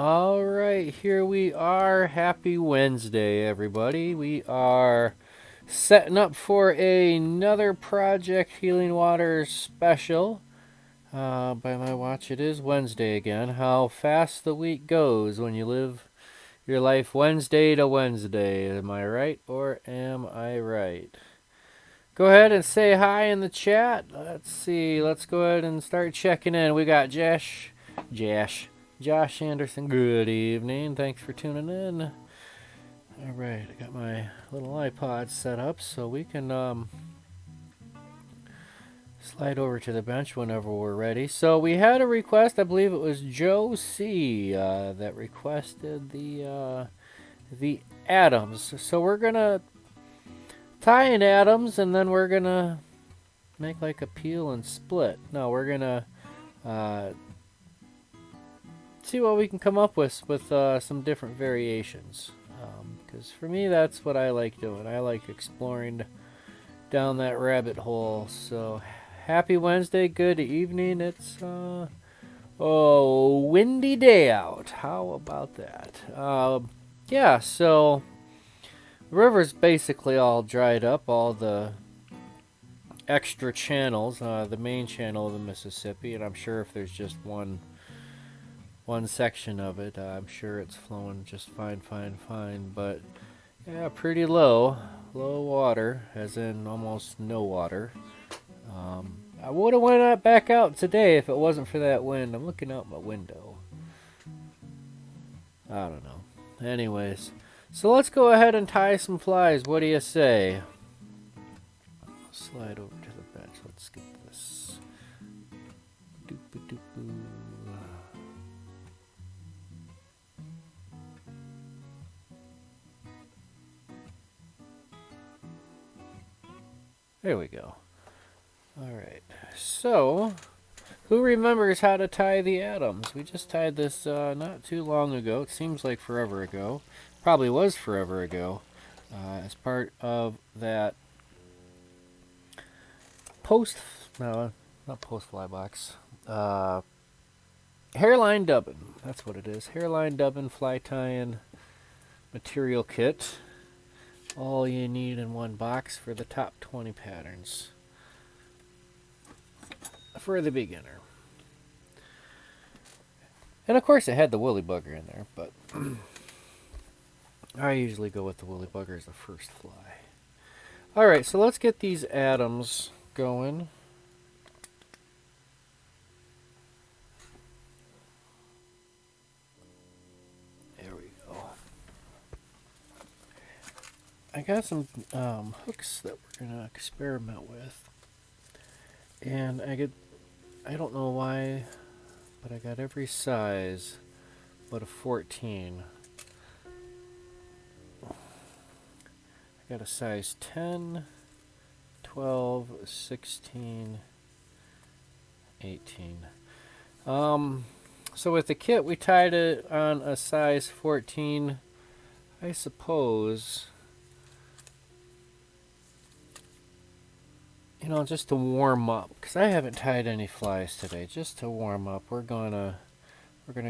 All right, here we are. Happy Wednesday, everybody. We are setting up for another Project Healing Waters special. By my watch, it is Wednesday again. How fast the week goes when you live your life Wednesday to Wednesday. Am I right or am I right? Go ahead and say hi in the chat. Let's see. Let's go ahead and start checking in. We got Josh Anderson. Good evening. Thanks for tuning in. All right, I got my little iPod set up so we can slide over to the bench whenever we're ready. So we had a request. I believe it was Joe C. That requested the atoms. So we're gonna tie in atoms, and then we're gonna make like a peel and split. No, we're gonna see what we can come up with some different variations. Because for me, that's what I like doing. I like exploring down that rabbit hole. So happy Wednesday, good evening. It's windy day out. How about that? Yeah, so the river's basically all dried up. All the extra channels, the main channel of the Mississippi, and I'm sure if there's just one section of it, I'm sure it's flowing just fine. But yeah, pretty low water, as in almost no water. I would have went back out today if it wasn't for that wind. I'm looking out my window. I don't know. Anyways, so let's go ahead and tie some flies. What do you say? I'll slide over to the bench. Let's get this. Doop-a-doop-a. There we go. All right. So, who remembers how to tie the atoms? We just tied this not too long ago. It seems like forever ago. Probably was forever ago. As part of that no, not post fly box. Hairline dubbin. That's what it is. Hairline dubbin fly tying material kit. All you need in one box for the top 20 patterns for the beginner. And of course it had the woolly bugger in there, but I usually go with the woolly bugger as the first fly. Alright, so let's get these atoms going. There we go. I got some hooks that we're going to experiment with. And I don't know why, but I got every size but a 14. I got a size 10, 12, 16, 18. So with the kit, we tied it on a size 14. I suppose, you know, just to warm up, because I haven't tied any flies today. Just to warm up, we're gonna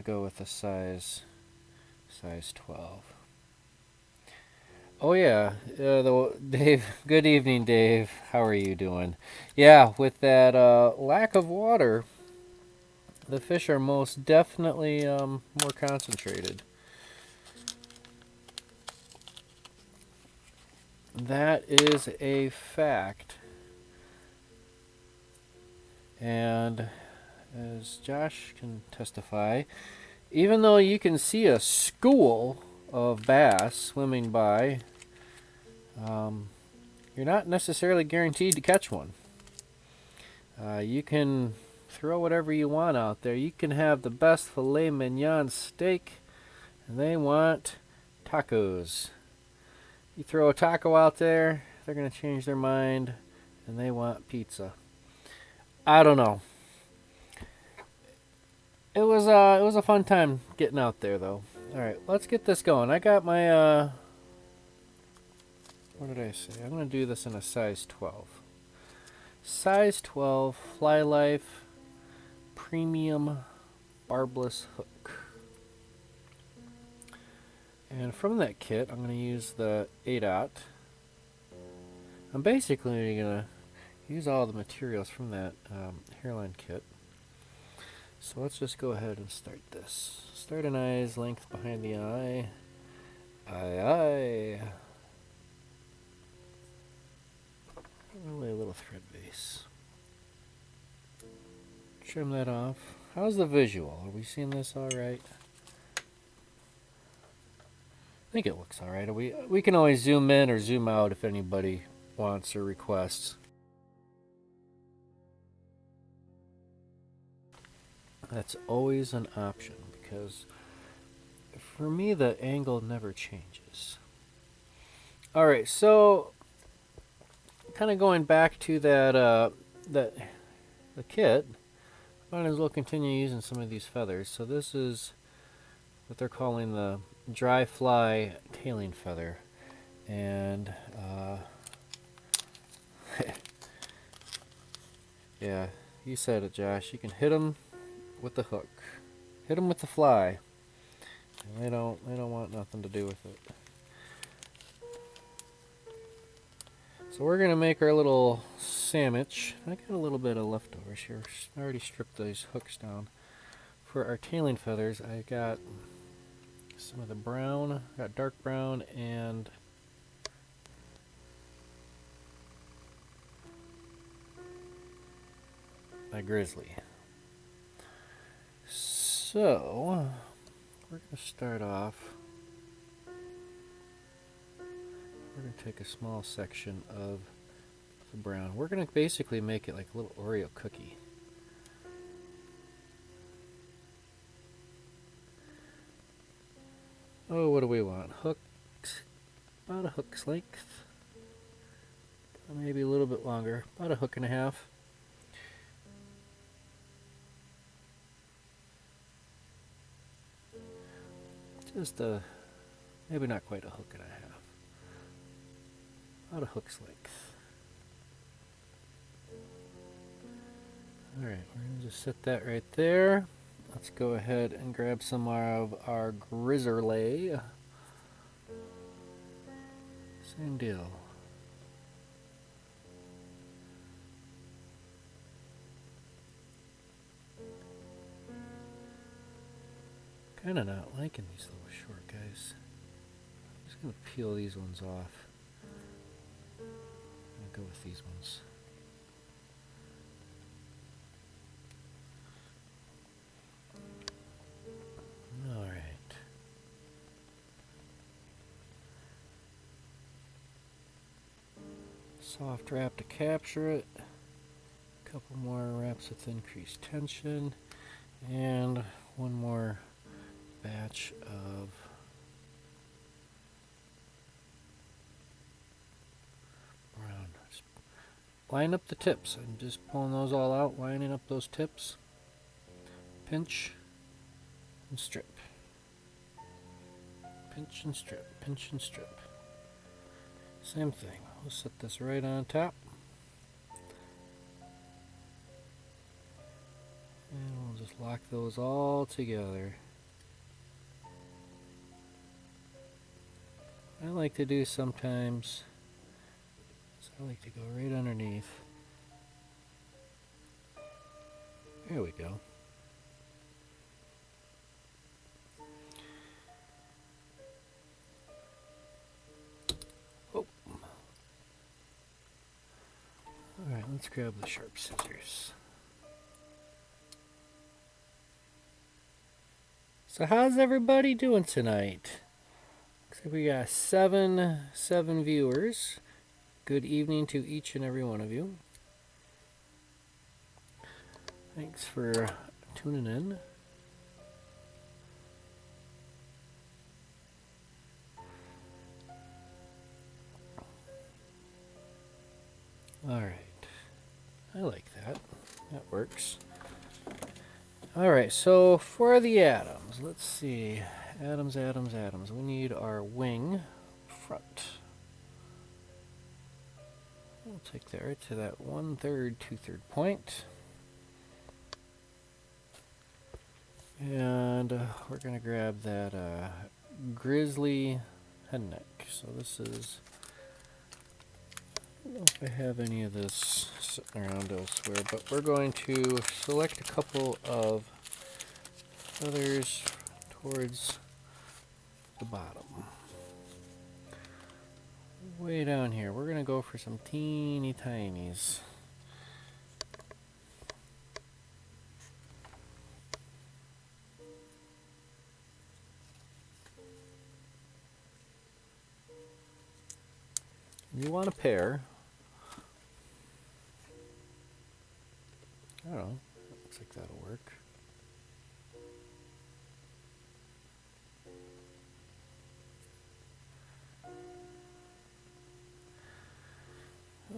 go with a size 12. Oh yeah, Dave. Good evening, Dave. How are you doing? Yeah, with that lack of water, the fish are most definitely more concentrated. That is a fact. And as Josh can testify, even though you can see a school of bass swimming by, you're not necessarily guaranteed to catch one. You can throw whatever you want out there. You can have the best filet mignon steak, and they want tacos. You throw a taco out there, they're going to change their mind, and they want pizza. I don't know. It was a fun time getting out there, though. All right, let's get this going. I got my what did I say? I'm gonna do this in a size 12. Size 12 Fly Life Premium Barbless Hook. And from that kit, I'm going to use the A-dot. I'm basically going to use all the materials from that hairline kit. So let's just go ahead and start this. Start an eye's length behind the eye. Eye. Really a little thread base. Trim that off. How's the visual? Are we seeing this all right? I think it looks all right. We can always zoom in or zoom out if anybody wants or requests. That's always an option because for me the angle never changes. All right, so kind of going back to the kit, might as well continue using some of these feathers. So this is what they're calling the dry fly tailing feather, and yeah, you said it, Josh. You can hit them with the hook, hit them with the fly, and they don't want nothing to do with it. So we're gonna make our little sandwich. I got a little bit of leftovers here. I already stripped those hooks down. For our tailing feathers, I got some of the brown, got dark brown and my grizzly. So we're gonna start off. We're going to take a small section of the brown. We're going to basically make it like a little Oreo cookie. Oh, what do we want? Hooks, about a hook's length. Maybe a little bit longer, about a hook and a half. Just maybe not quite a hook and a half. About a hook's length. Alright, we're going to just set that right there. Let's go ahead and grab some of our grizzly. Same deal. Kinda not liking these little short guys. I'm just going to peel these ones off. Go with these ones. All right. Soft wrap to capture it. A couple more wraps with increased tension, and one more batch of brown. Line up the tips. I'm just pulling those all out, lining up those tips. Pinch and strip. Pinch and strip, pinch and strip. Same thing. We'll set this right on top. And we'll just lock those all together. I like to do sometimes. I like to go right underneath. There we go. Oh. Alright, let's grab the sharp scissors. So how's everybody doing tonight? Looks like we got seven viewers. Good evening to each and every one of you. Thanks for tuning in. All right. I like that. That works. All right, so for the atoms, let's see. Atoms. We need our wing front. We'll take that right to that 1/3, 2/3 point. And we're going to grab that grizzly head neck. So this is, I don't know if I have any of this sitting around elsewhere, but we're going to select a couple of feathers towards the bottom. Way down here, we're going to go for some teeny tinies. You want a pair. I don't know. Looks like that'll work.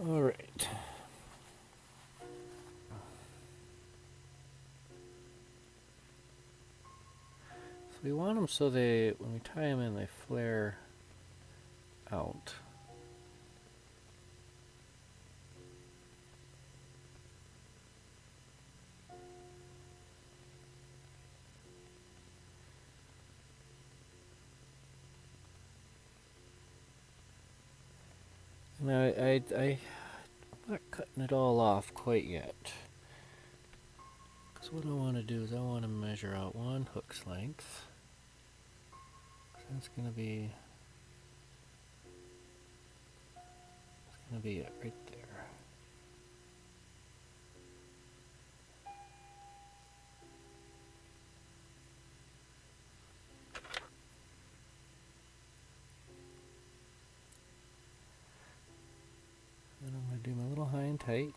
All right. So we want them so they, when we tie them in, they flare out. Now, I'm not cutting it all off quite yet. Because what I want to do is I want to measure out one hook's length. That's going to be it right there. Then I'm going to do my little high and tight.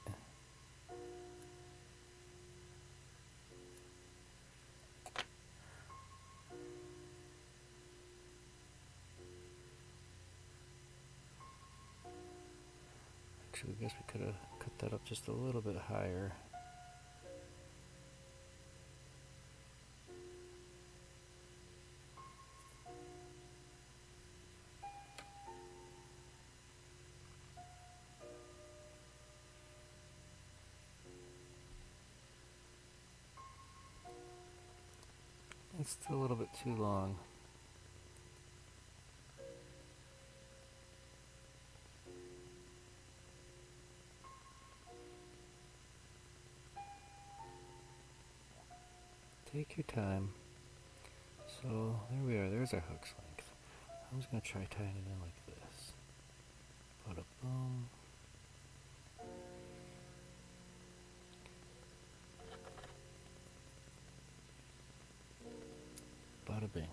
Actually, I guess we could have cut that up just a little bit higher. It's still a little bit too long. Take your time. So there we are, there's our hook's length. I'm just going to try tying it in like this. Bada boom. Bada bing.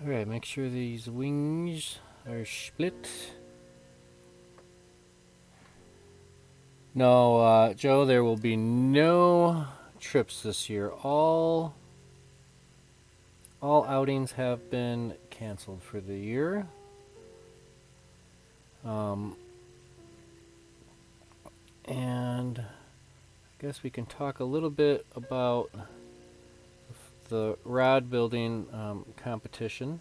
Alright, make sure these wings are split. No, Joe, there will be no trips this year. All outings have been canceled for the year. And I guess we can talk a little bit about the rod building competition.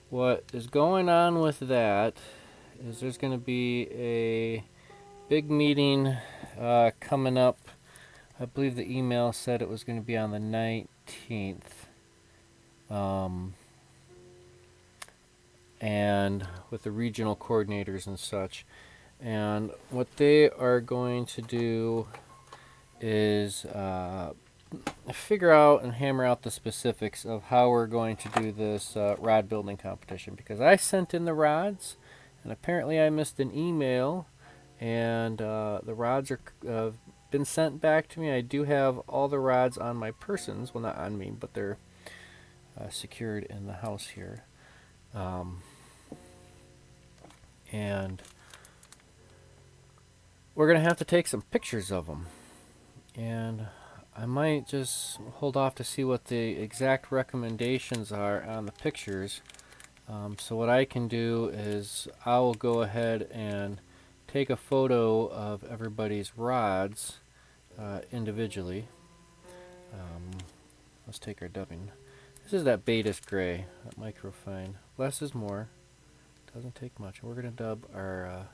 What is going on with that is there's going to be a big meeting coming up. I believe the email said it was going to be on the 19th. And with the regional coordinators and such. And what they are going to do is figure out and hammer out the specifics of how we're going to do this rod building competition. Because I sent in the rods, and apparently I missed an email, and the rods are been sent back to me. I do have all the rods on my persons. Well, not on me, but they're secured in the house here. And we're going to have to take some pictures of them. And I might just hold off to see what the exact recommendations are on the pictures. So what I can do is I will go ahead and take a photo of everybody's rods individually. Let's take our dubbing. This is that Betis gray, that microfine. Less is more. Doesn't take much. We're gonna dub our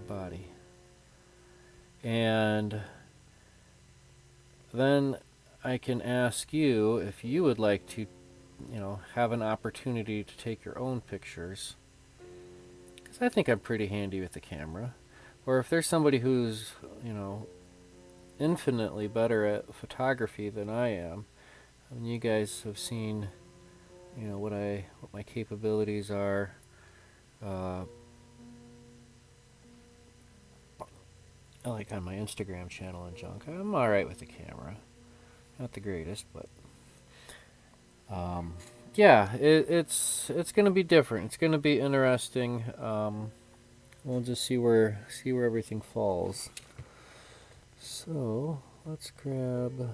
body, and then I can ask you if you would like to, have an opportunity to take your own pictures. Because I think I'm pretty handy with the camera. Or if there's somebody who's, infinitely better at photography than I am, and you guys have seen, what my capabilities are. Like on my Instagram channel and junk. I'm alright with the camera. Not the greatest, but yeah, it's gonna be different. It's gonna be interesting. We'll just see where everything falls. So let's grab.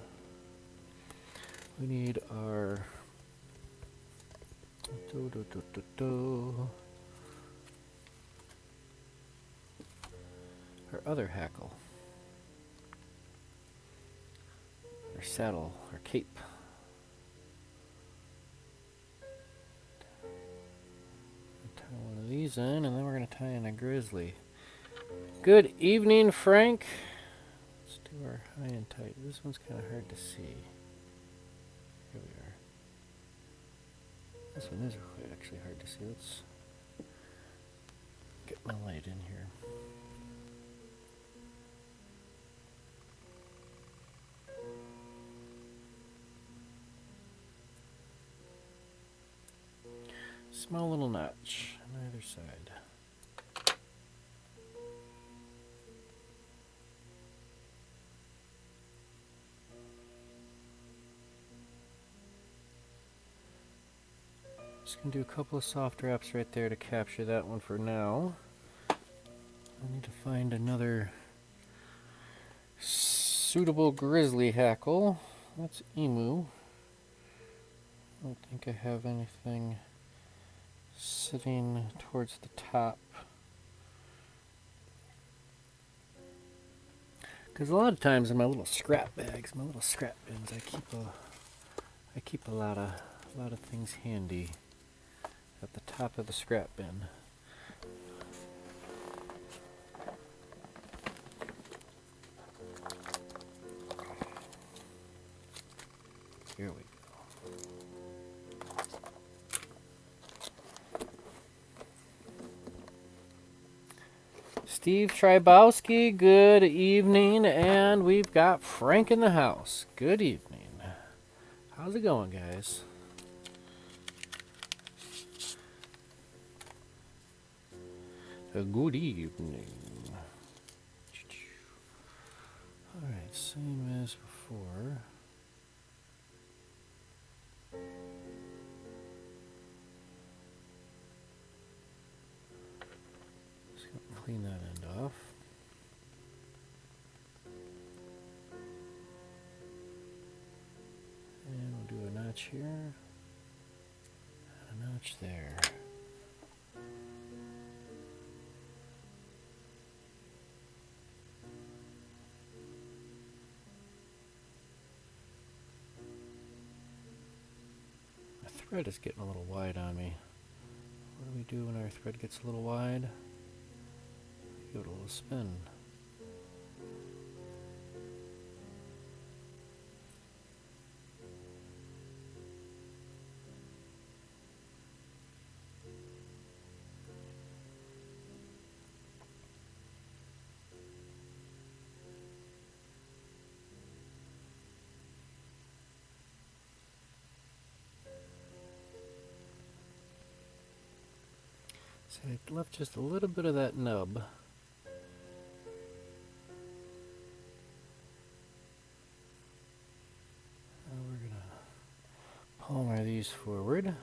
We need our our other hackle, our saddle, our cape. Tie one of these in, and then we're going to tie in a grizzly. Good evening, Frank. Let's do our high and tight. This one's kind of hard to see. Here we are. This one is actually hard to see. Let's get my light in here. Small little notch on either side. Just gonna do a couple of soft wraps right there to capture that one for now. I need to find another suitable grizzly hackle. That's emu. I don't think I have anything sitting towards the top. Because a lot of times in my little scrap bags, my little scrap bins, I keep a lot of things handy at the top of the scrap bin. Here we go. Steve Trybowski, good evening, and we've got Frank in the house. Good evening. How's it going, guys? Good evening. Alright, same as before. Just gonna clean that end off. And we'll do a notch here, and a notch there. My thread is getting a little wide on me. What do we do when our thread gets a little wide? Give it a little spin. So I left just a little bit of that nub. Now we're gonna palmer these forward.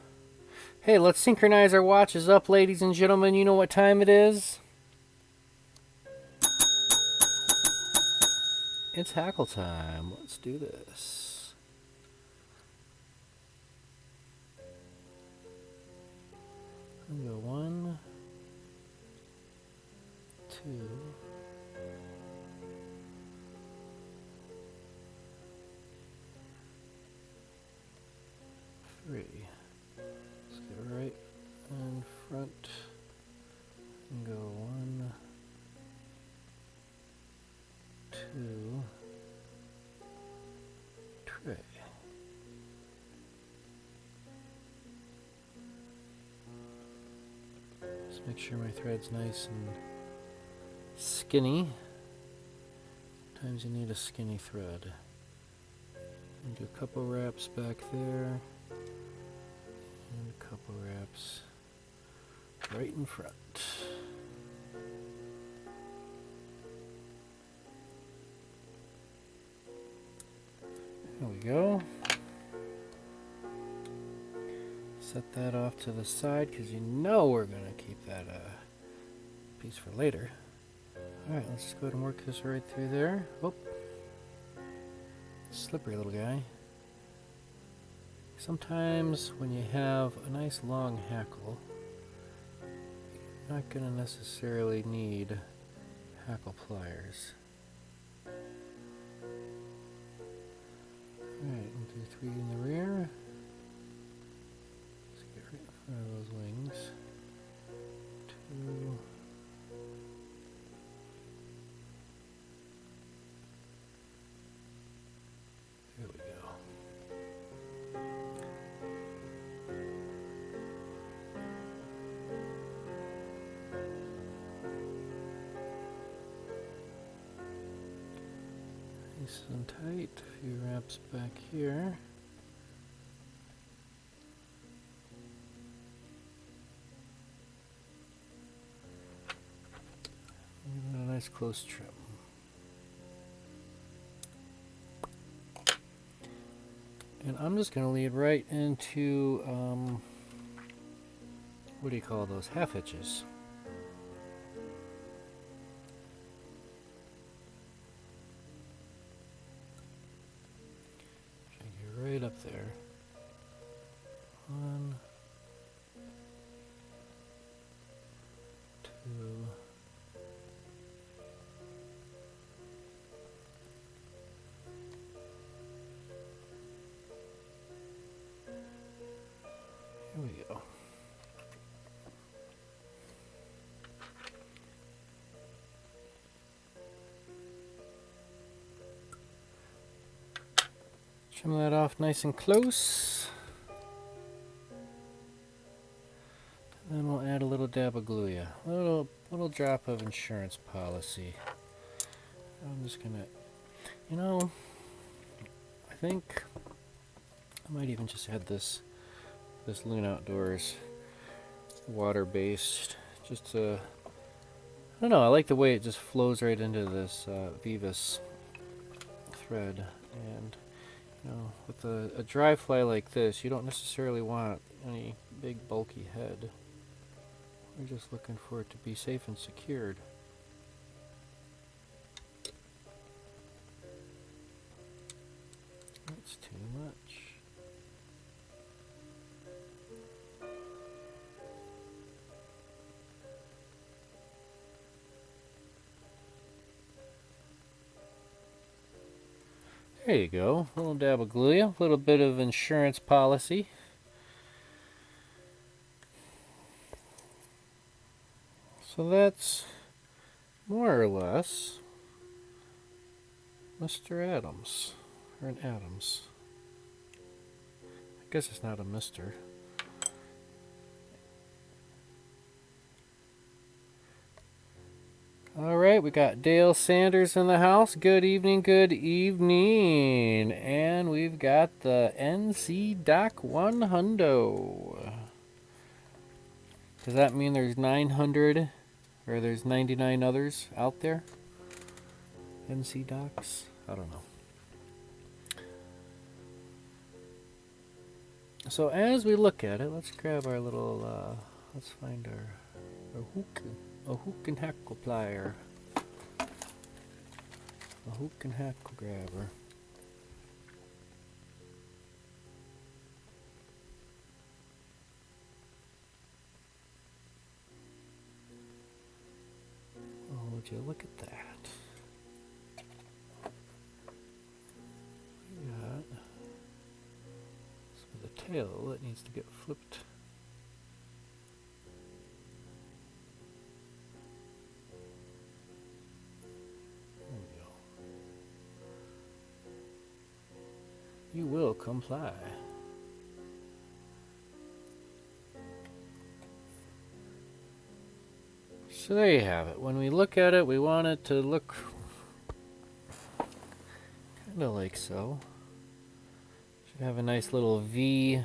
Hey, let's synchronize our watches up, ladies and gentlemen. You know what time it is? It's hackle time. Let's do this. Go 1, 2, 3, to tray. Just make sure my thread's nice and skinny. Sometimes you need a skinny thread. And do a couple wraps back there, and a couple wraps right in front. There we go. Set that off to the side because you know we're going to keep that piece for later. Alright, let's just go ahead and work this right through there. Oh, slippery little guy. Sometimes when you have a nice long hackle, you're not going to necessarily need hackle pliers. Alright, we'll do 3 in the rear. Let's get right in front of those wings. 2. There we go. Nice and tight. A few wraps back here. Give it a nice close trim. And I'm just going to lead right into, what do you call those? Half hitches. Right up there. 1, 2. Here we go. Trim that off nice and close. And then we'll add a little dab of glue, yeah. A little drop of insurance policy. I'm just gonna, you know, I think I might even just add this Loon Outdoors water-based, just to, I don't know, I like the way it just flows right into this Vivus thread. And you know, with a dry fly like this, you don't necessarily want any big bulky head. We're just looking for it to be safe and secured. That's too much. There you go. A little dab of glue, a little bit of insurance policy. So that's more or less Mr. Adams, or an Adams. I guess it's not a Mr. Alright, we got Dale Sanders in the house. Good evening, good evening. And we've got the NC Doc 1 hundo. Does that mean there's 900 or there's 99 others out there? NC Docs? I don't know. So as we look at it, let's grab our little, let's find our hook. A hook and hackle plier. A hook and hackle grabber. Oh, would you look at that? We got the tail that needs to get flipped. you will comply. So there you have it. When we look at it, we want it to look kind of like so. Should have a nice little V.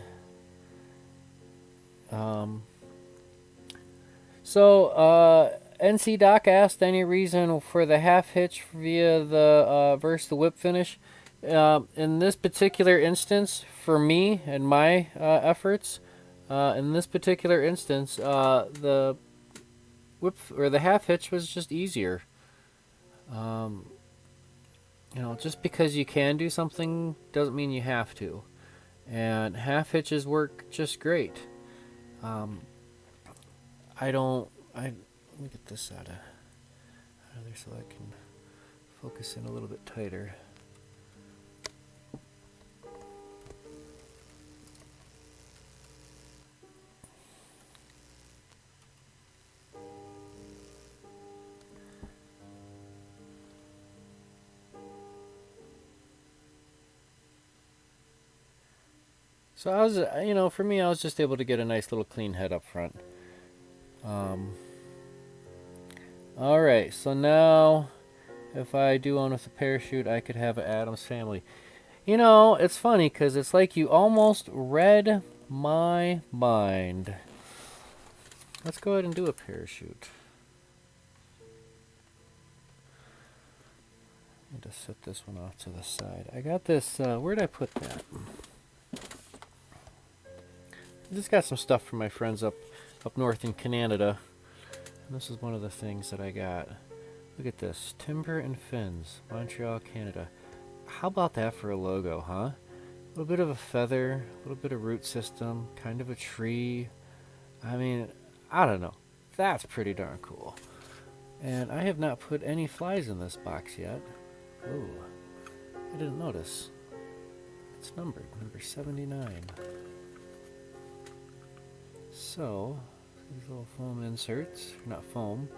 NC Doc asked any reason for the half hitch via the versus the whip finish. In this particular instance, for me and my efforts, in this particular instance, the whip or the half hitch was just easier. Just because you can do something doesn't mean you have to, and half hitches work just great. Let me get this out of there so I can focus in a little bit tighter. So I was, for me, I was just able to get a nice little clean head up front. Alright, so now if I do one with a parachute, I could have an Addams family. It's funny because it's like you almost read my mind. Let's go ahead and do a parachute. I need to set this one off to the side. I got this, where'd I put that? I just got some stuff from my friends up north in Canada. And this is one of the things that I got. Look at this. Timber and Fins, Montreal, Canada. How about that for a logo, huh? A little bit of a feather, a little bit of root system, kind of a tree. I mean, I don't know. That's pretty darn cool. And I have not put any flies in this box yet. Oh, I didn't notice. It's numbered, number 79. So, these little foam inserts, not foam,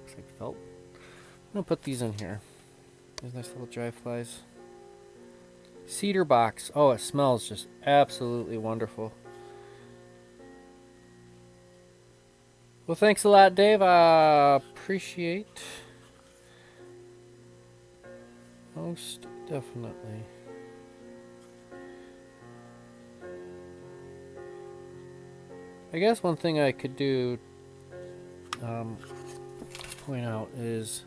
looks like felt. I'm gonna put these in here. These nice little dry flies. Cedar box. Oh, it smells just absolutely wonderful. Well, thanks a lot, Dave. I appreciate. Most definitely. I guess one thing I could do, point out is,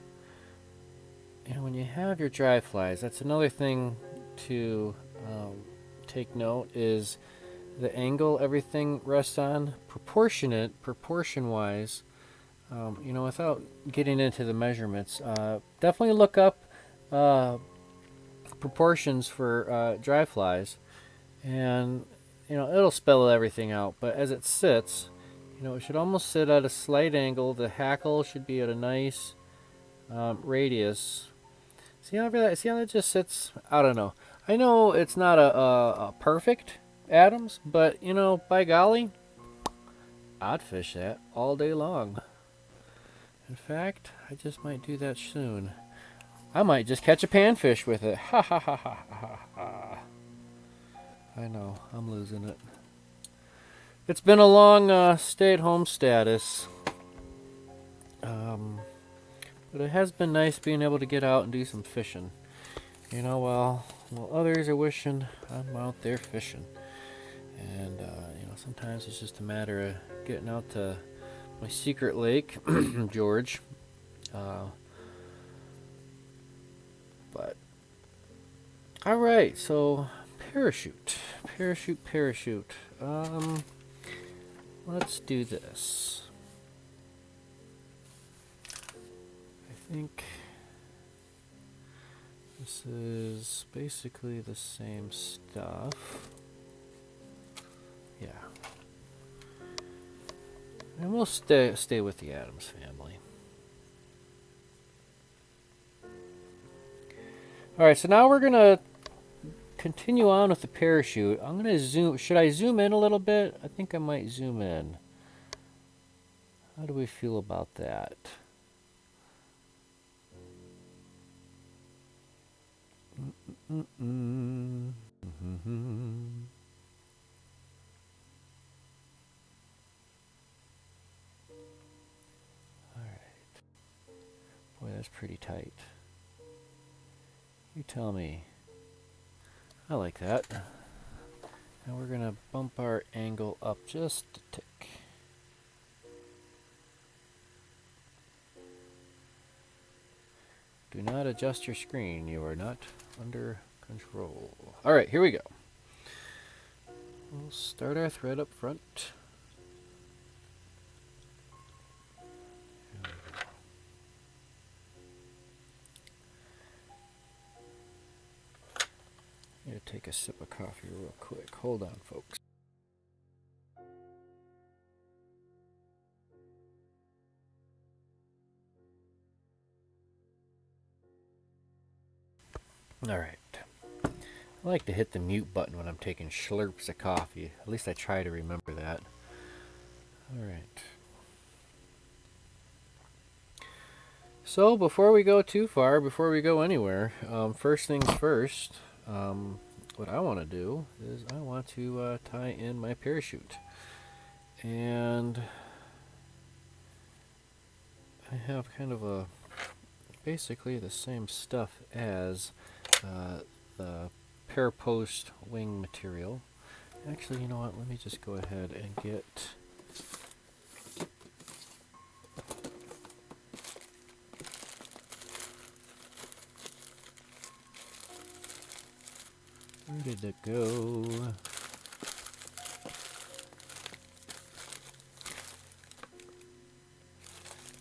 when you have your dry flies, that's another thing to take note is the angle everything rests on, proportion-wise, without getting into the measurements. Definitely look up proportions for dry flies, and it'll spell everything out. But as it sits, it should almost sit at a slight angle. The hackle should be at a nice radius. See how that just sits? I don't know. I know it's not a perfect Addams, but by golly, I'd fish that all day long. In fact, I just might do that soon. I might just catch a panfish with it. Ha ha ha ha ha ha. I know, I'm losing it. It's been a long stay-at-home status. But it has been nice being able to get out and do some fishing. While others are wishing I'm out there fishing. And, sometimes it's just a matter of getting out to my secret lake, George. But, alright, so parachute. Let's do this. I think this is basically the same stuff. Yeah. And we'll stay with the Addams family. Alright, so now we're going to continue on with the parachute. I'm going to zoom. Should I zoom in a little bit? I think I might zoom in. How do we feel about that? that's pretty tight. You tell me. I like that. Now we're going to bump our angle up just a tick. Do not adjust your screen. You are not under control. Alright, here we go. We'll start our thread up front. I'm going to take a sip of coffee real quick. Hold on, folks. Alright. I like to hit the mute button when I'm taking slurps of coffee. At least I try to remember that. Alright. So before we go too far, before we go anywhere, first things first, what I want to do is I want to tie in my parachute. And I have kind of a basically the same stuff as the parapost wing material. Actually, you know what? Let me just go ahead and get where did it go?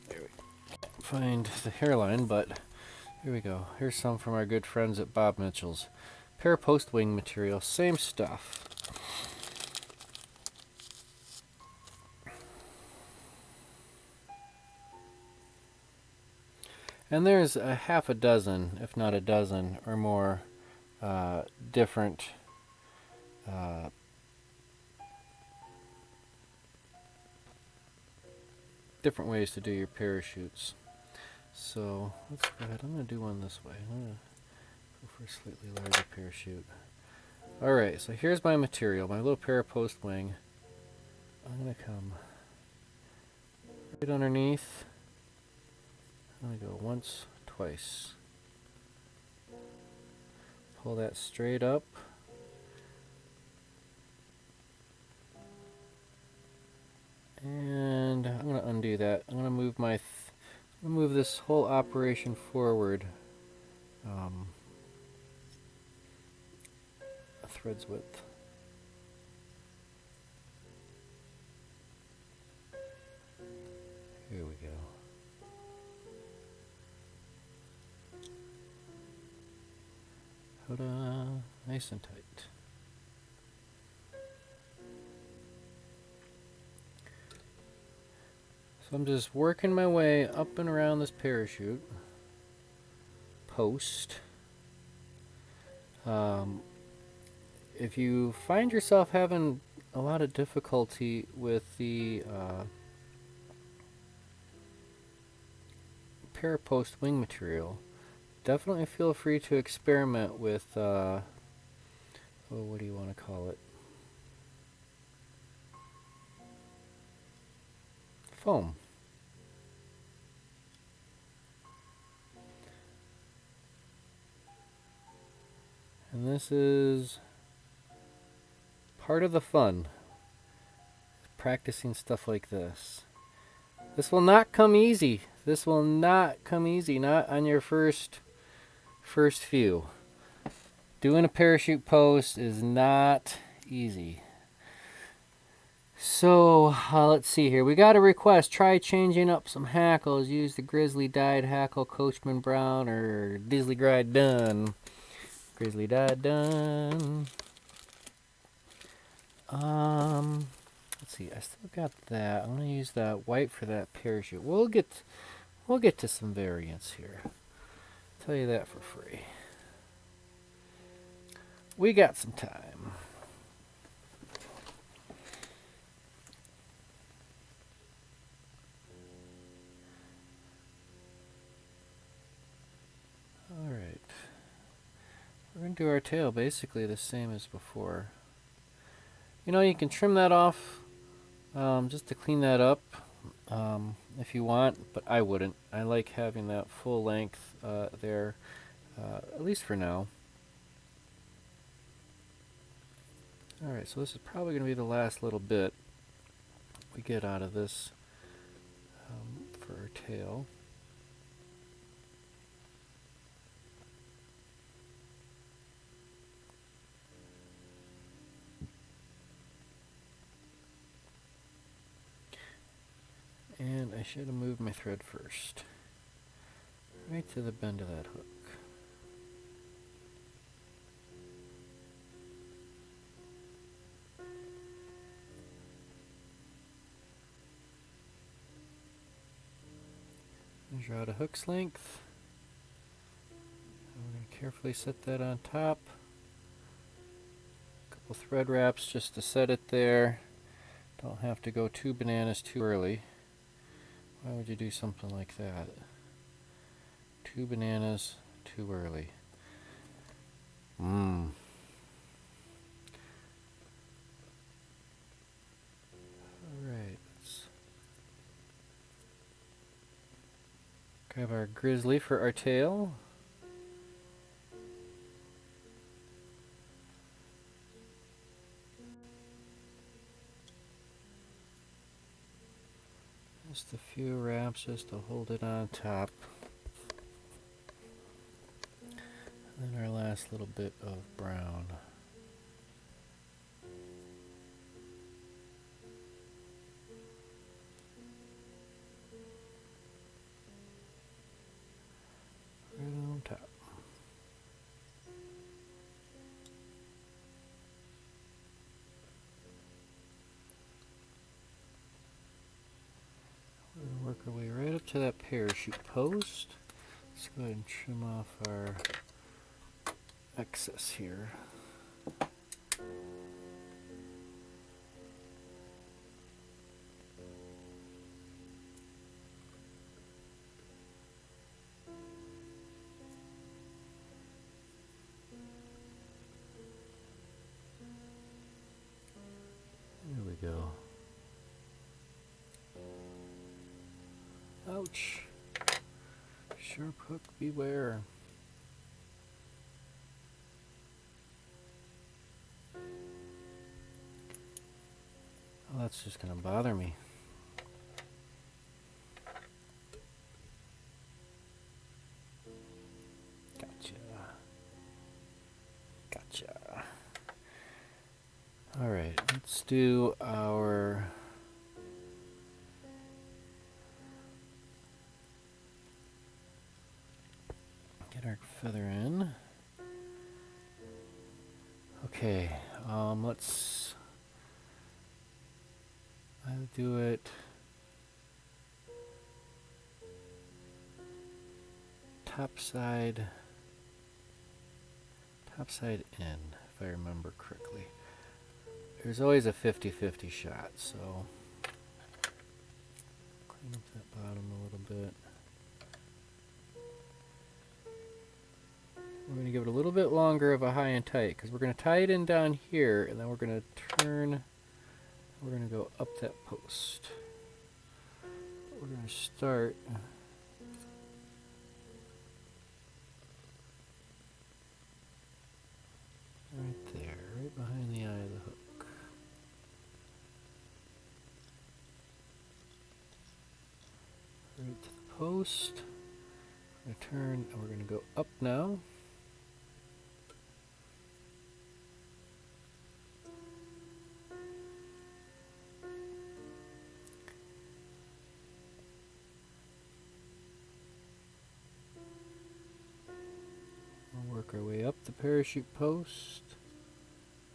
There we go. Find the hairline, but here we go. Here's some from our good friends at Bob Mitchell's. Parapost wing material, same stuff. And there's a half a dozen, if not a dozen or more, different different ways to do your parachutes. So let's go ahead. I'm going to do one this way. I'm going to go for a slightly larger parachute. Alright, so here's my material, my little parapost wing. I'm going to come right underneath. I'm going to go once, twice. Pull that straight up. And I'm going to undo that. I'm going to move my move this whole operation forward a thread's width. Here we go. Ta-da! Nice and tight. So I'm just working my way up and around this parachute post. If you find yourself having a lot of difficulty with the parapost wing material, definitely feel free to experiment with, oh, what do you want to call it? Foam. And this is part of the fun, practicing stuff like this. This will not come easy. This will not come easy, not on your first few. Doing a parachute post is not easy. So, let's see here. We got a request. Try changing up some hackles. Use the grizzly dyed hackle, Coachman Brown, or Disley Gride Dun. Grizzly dyed done. Let's see. I still got that. I'm gonna use that white for that parachute. We'll get to some variants here. Tell you that for free. We got some time. Alright. We're going to do our tail basically the same as before. You know, you can trim that off just to clean that up. if you want, but I wouldn't. I like having that full length there, at least for now. Alright, so this is probably going to be the last little bit we get out of this for our tail. And I should have moved my thread first. Right to the bend of that hook. Measure out a hook's length. We're going to carefully set that on top. A couple thread wraps just to set it there. Don't have to go 2 bananas too early. Why would you do something like that? 2 bananas too early. Alright, let's grab our grizzly for our tail. Just a few wraps just to hold it on top. And then our last little bit of brown. Right on top. We're going to work our way right up to that parachute post. Let's go ahead and trim off our excess here. There we go. Ouch. Sharp hook, beware. Oh, that's just going to bother me. Gotcha. Gotcha. Alright, let's do our get our feather in. Okay, let's I'll do it top side in, if I remember correctly. There's always a 50-50 shot, so clean up that bottom a little bit. We're going to give it a little bit longer of a high and tight, because we're going to tie it in down here, and then we're going to turn, we're going to go up that post. We're going to start right there, right behind the eye of the hook. Right to the post. We're going to turn, and we're going to go up now. We'll work our way up the parachute post.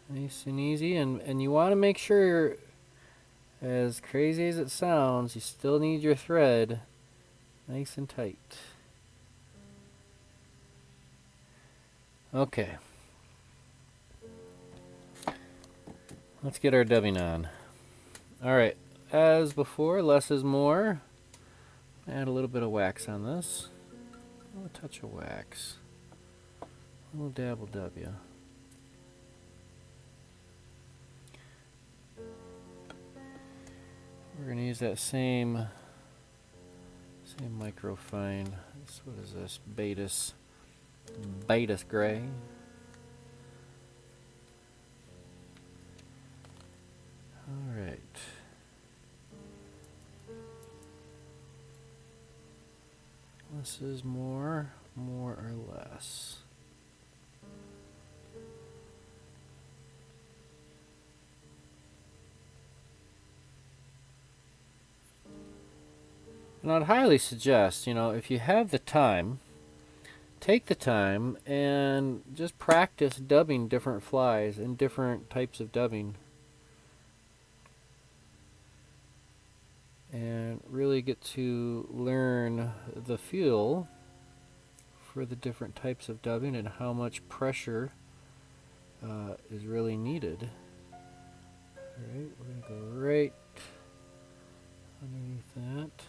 Nice and easy, and you want to make sure, as crazy as it sounds, you still need your thread nice and tight. Okay. Let's get our dubbing on. Alright, as before, less is more. Add a little bit of wax on this. A touch of wax. A little dabble W. We're going to use that same Say microfine. What is this? Betis gray. All right. This is more or less. And I'd highly suggest, if you have the time, take the time and just practice dubbing different flies and different types of dubbing. And really get to learn the feel for the different types of dubbing and how much pressure is really needed. Alright, we're going to go right underneath that.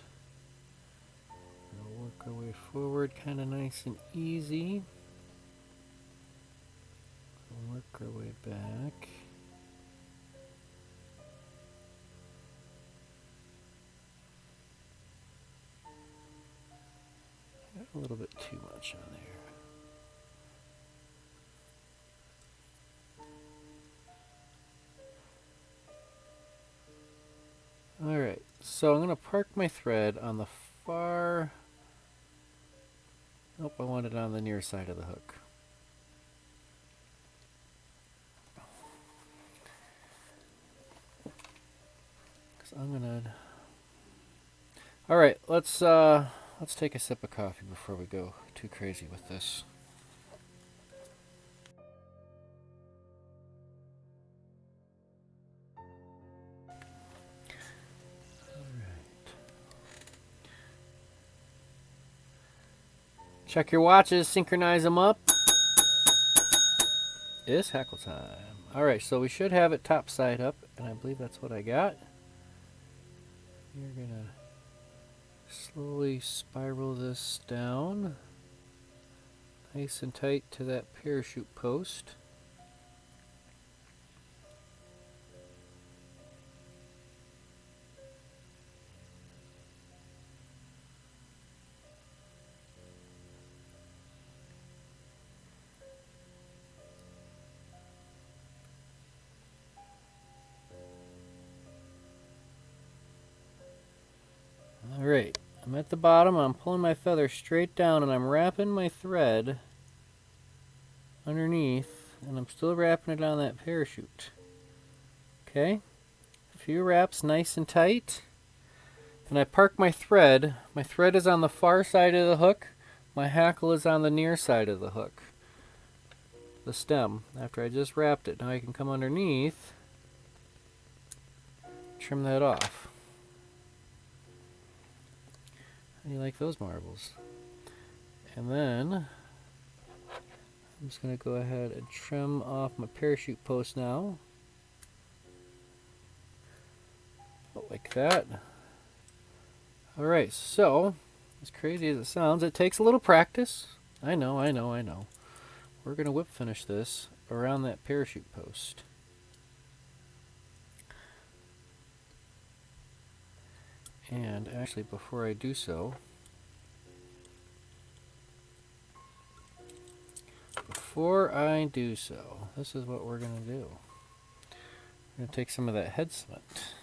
We'll work our way forward kind of nice and easy. We'll work our way back. Got a little bit too much on there. Alright, so I'm going to park my thread on the far... Nope, I want it on the near side of the hook. Because I'm going to... Alright, let's take a sip of coffee before we go too crazy with this. Check your watches, synchronize them up. It's hackle time. Alright, so we should have it top side up, and I believe that's what I got. You're gonna slowly spiral this down, nice and tight to that parachute post. Alright, I'm at the bottom, I'm pulling my feather straight down and I'm wrapping my thread underneath, and I'm still wrapping it on that parachute. Okay, a few wraps nice and tight, and I park my thread. My thread is on the far side of the hook, my hackle is on the near side of the hook, the stem, after I just wrapped it. Now I can come underneath, trim that off. How do you like those marbles? And then I'm just going to go ahead and trim off my parachute post now. Like that. Alright, so as crazy as it sounds, it takes a little practice. I know. We're going to whip finish this around that parachute post. And actually, before I do so, this is what we're going to do. We're going to take some of that head cement.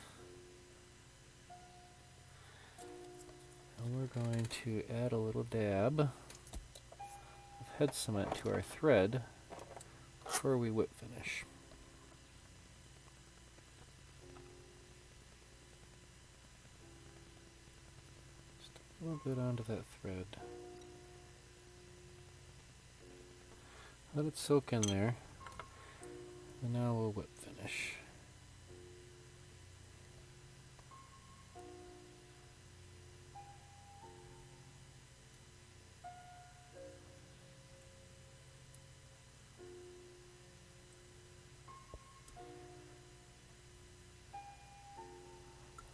And we're going to add a little dab of head cement to our thread before we whip finish. Just a little bit onto that thread. Let it soak in there, and now we'll whip finish.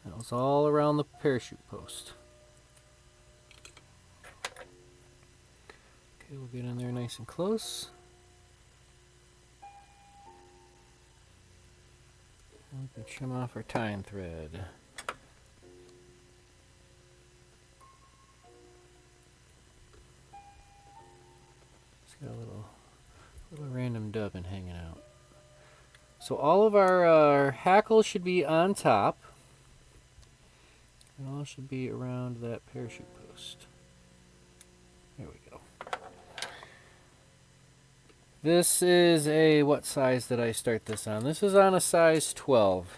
That was all around the parachute post. Okay, we'll get in there nice and close. We can trim off our tying thread. got a little random dubbing hanging out. So all of our hackles should be on top. And all should be around that parachute post. There we go. This is a, what size did I start this on? This is on a size 12.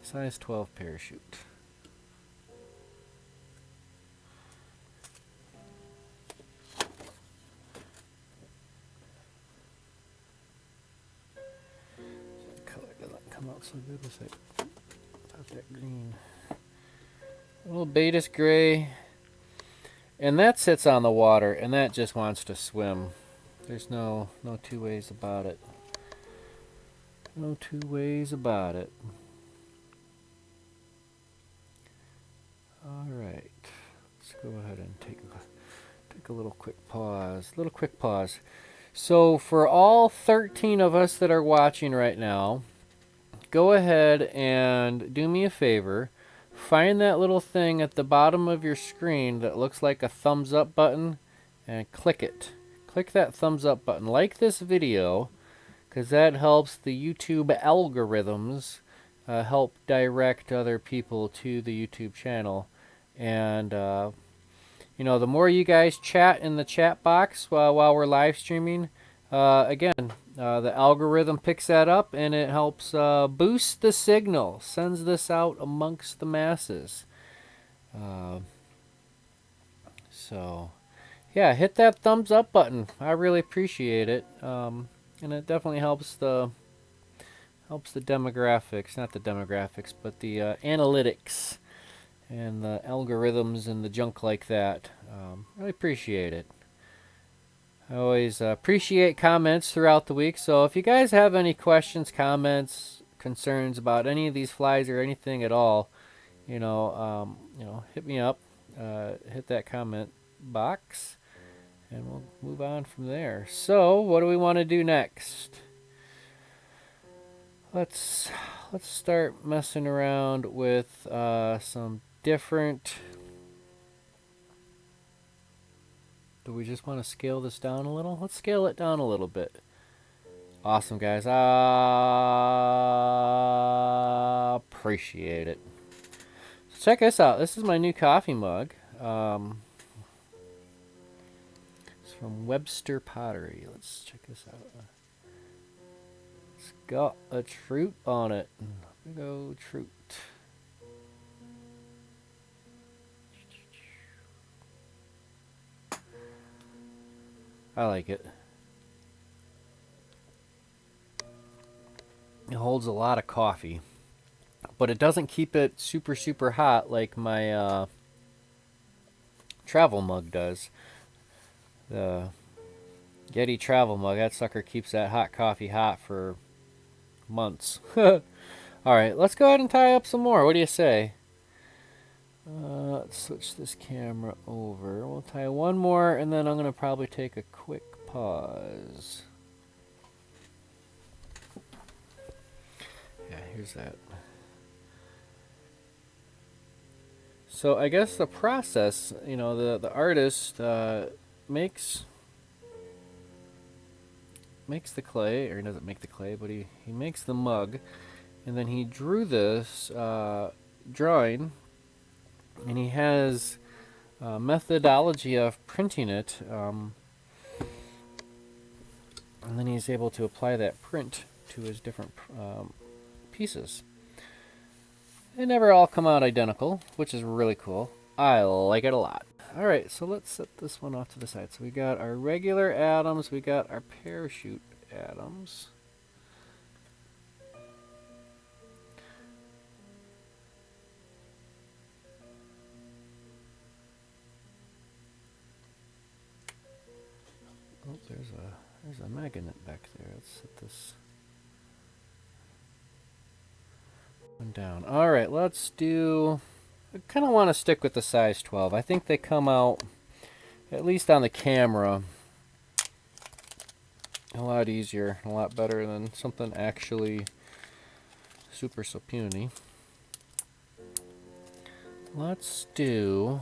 Size 12 parachute. The color doesn't come out so good as I thought that green. A little Betis gray. And that sits on the water, and that just wants to swim. There's no two ways about it. No two ways about it. All right. Let's go ahead and take a little quick pause. So for all 13 of us that are watching right now, go ahead and do me a favor. Find that little thing at the bottom of your screen that looks like a thumbs up button and click it. Click that thumbs up button. Like this video, because that helps the YouTube algorithms help direct other people to the YouTube channel. And, you know, the more you guys chat in the chat box while we're live streaming, again, the algorithm picks that up and it helps boost the signal, sends this out amongst the masses. So, yeah, hit that thumbs up button. I really appreciate it. And it definitely helps the demographics, not the demographics, but the analytics and the algorithms and the junk like that. Really appreciate it. I always appreciate comments throughout the week. So if you guys have any questions, comments, concerns about any of these flies or anything at all, you know, hit me up. Hit that comment box, and we'll move on from there. So what do we want to do next? Let's start messing around with some different. Do we just want to scale this down a little? Let's scale it down a little bit. Awesome, guys. Appreciate it. So check this out. This is my new coffee mug. It's from Webster Pottery. Let's check this out. It's got a truit on it. Big old truit. I like it. It holds a lot of coffee, but it doesn't keep it super, super hot like my travel mug does. The Yeti travel mug, that sucker keeps that hot coffee hot for months. Alright, let's go ahead and tie up some more. What do you say? Let's switch this camera over. We'll tie one more, and then I'm going to probably take a quick pause. Yeah, here's that. So I guess the process, you know, the artist makes the clay, or he doesn't make the clay, but he makes the mug, and then he drew this drawing, and he has a methodology of printing it, and then he's able to apply that print to his different pieces. They never all come out identical, which is really cool. I like it a lot. Alright, so let's set this one off to the side. So we got our regular atoms, we got our parachute atoms. Oh, there's a magnet back there. Let's set this one down. Alright, let's do... I kind of want to stick with the size 12. I think they come out, at least on the camera, a lot easier, a lot better than something actually super so puny. Let's do...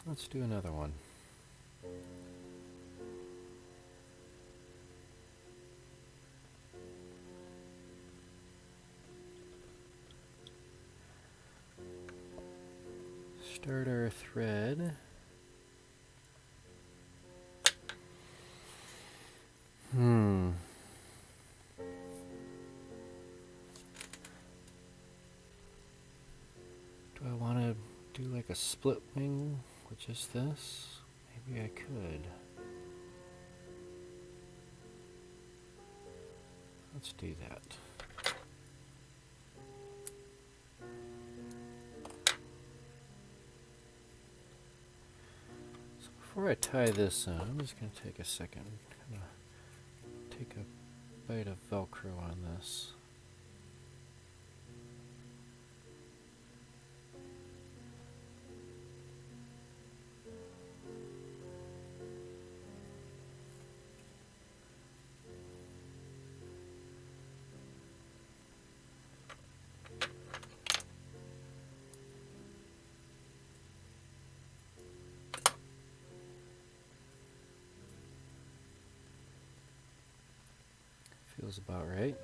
Let's do another one. Start our thread. Do I want to do like a split wing with just this? Maybe I could. Let's do that. So before I tie this on, I'm just going to take a second, kind of take a bite of Velcro on this. Feels about right.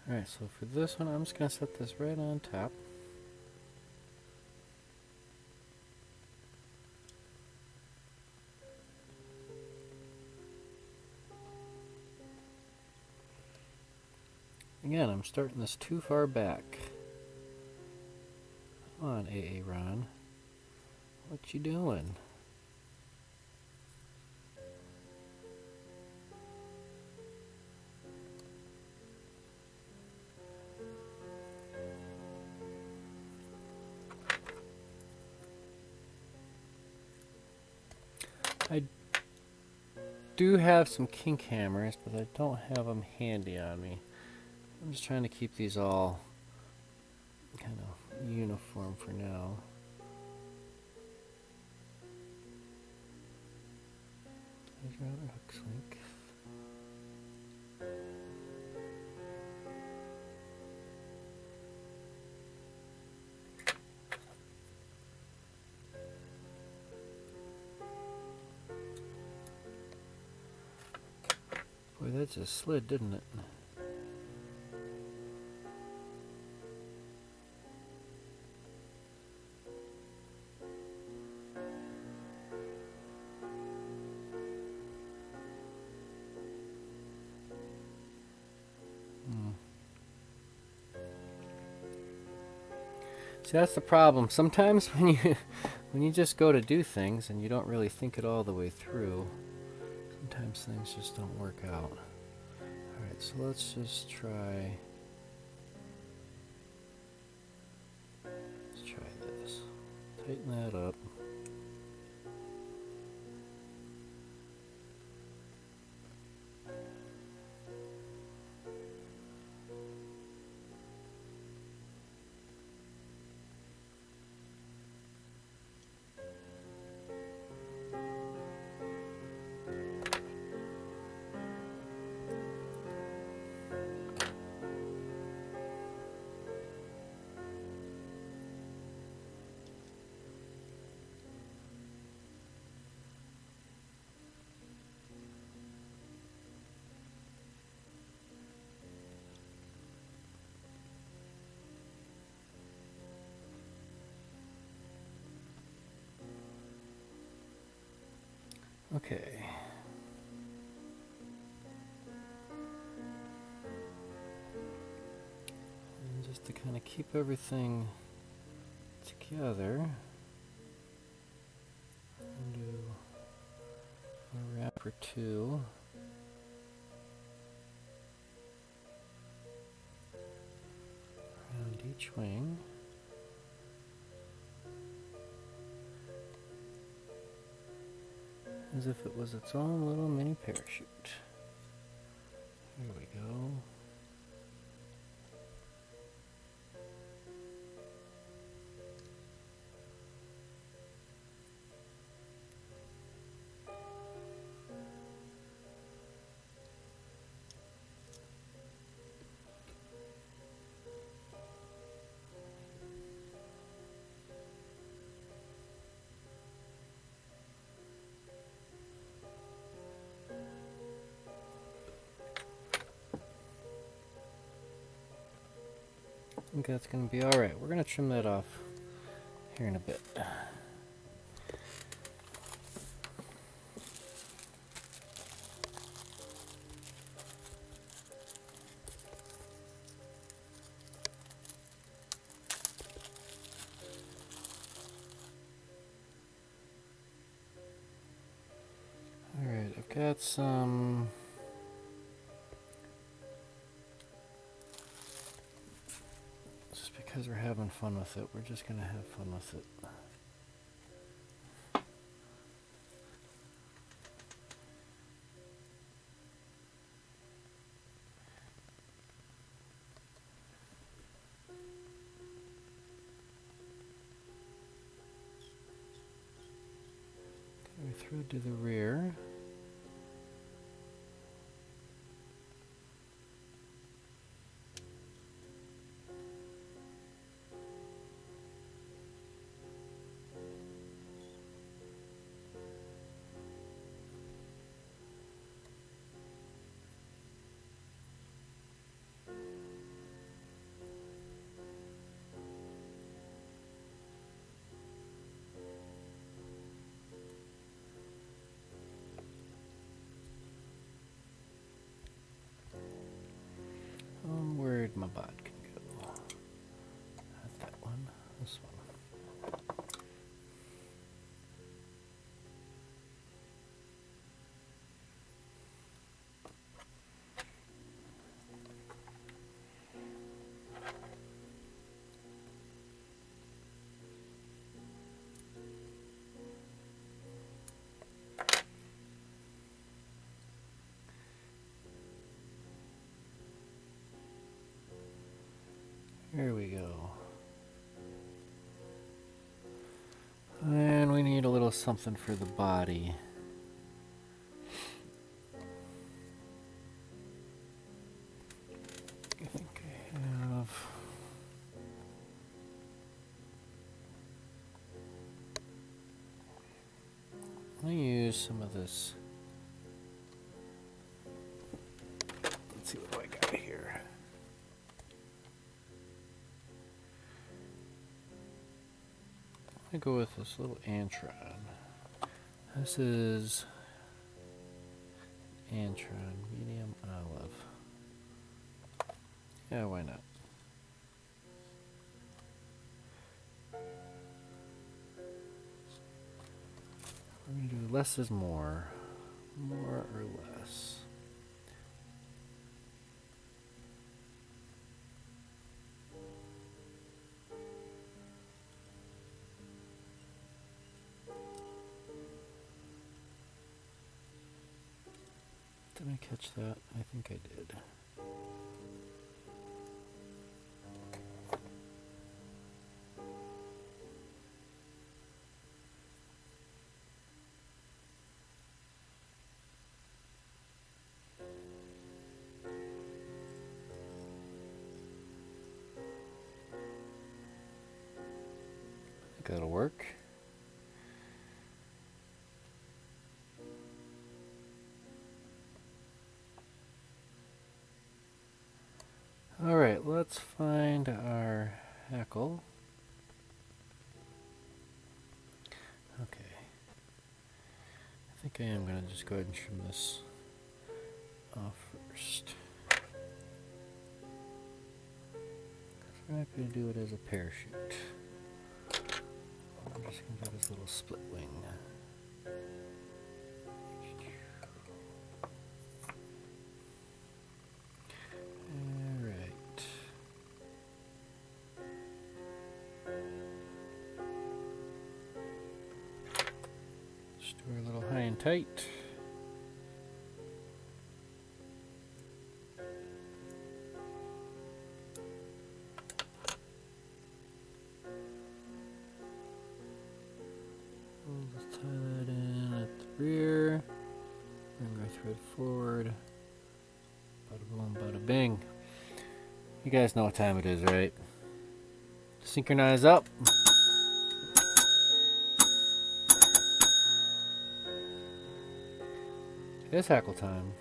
Alright, so for this one, I'm just going to set this right on top. Again, I'm starting this too far back. Come on, A.A. Ron. What you doing? I do have some kink hammers, but I don't have them handy on me. I'm just trying to keep these all kind of uniform for now. There's your other hook link. Boy, that just slid, didn't it? See, that's the problem. Sometimes when you just go to do things and you don't really think it all the way through, sometimes things just don't work out. Alright, so let's just try. Let's try this. Tighten that up. Okay. And just to kind of keep everything together, I'll do a wrap or two. Around each wing. As if it was its own little mini parachute. Here we go. I think that's going to be alright. We're going to trim that off here in a bit. Alright, I've got some... Just because we're having fun with it, we're just going to have fun with it. We through to the rear. Where'd my bot can go? Not that one. This one. There we go. And we need a little something for the body. I think I have... I'll use some of this. Let's see what I got here. I go with this little antron. This is antron, medium olive. Yeah, why not? We're going to do less is more. More or less. Did I catch that? I think I did. I think that'll work. Alright, let's find our hackle. Okay. I think I am going to just go ahead and trim this off first. We're not going to do it as a parachute. I'm just going to do this little split wing. Do a little high and tight. We'll just tie that in at the rear. Bring our thread forward. Bada boom, bada bing. You guys know what time it is, right? Synchronize up. It's hackle time.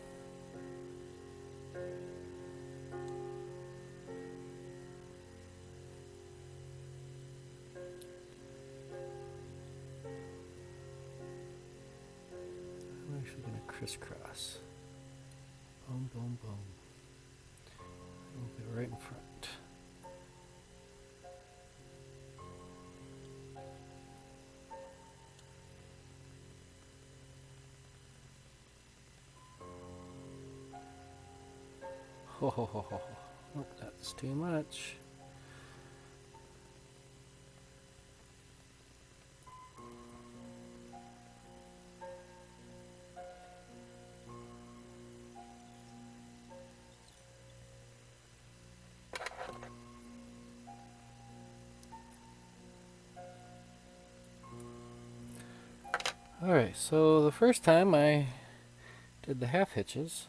actually going to crisscross. Boom, boom, boom. Move it right in front. Ho ho ho ho. Nope, that's too much. Alright, so the first time I did the half hitches,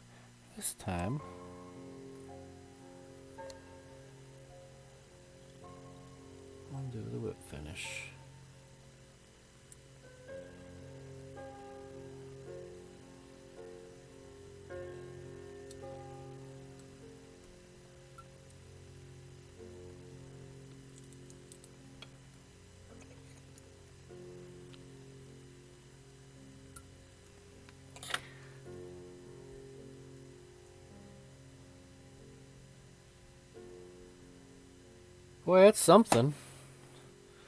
this time I'll do the whip finish. Boy, that's something.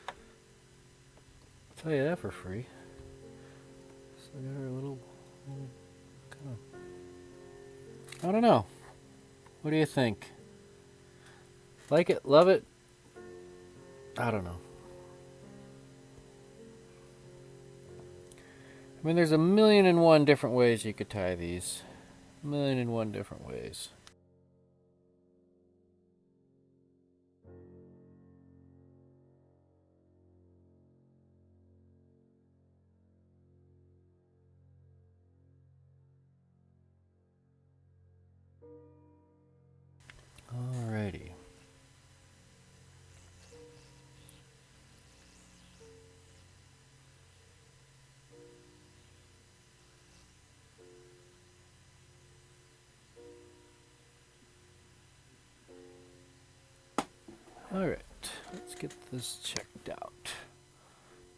I'll tell you that for free. So I got her a little kind of, I don't know. What do you think? Like it? Love it? I don't know. I mean, there's a million and one different ways you could tie these. A million and one different ways. Alrighty. Alright, let's get this checked out.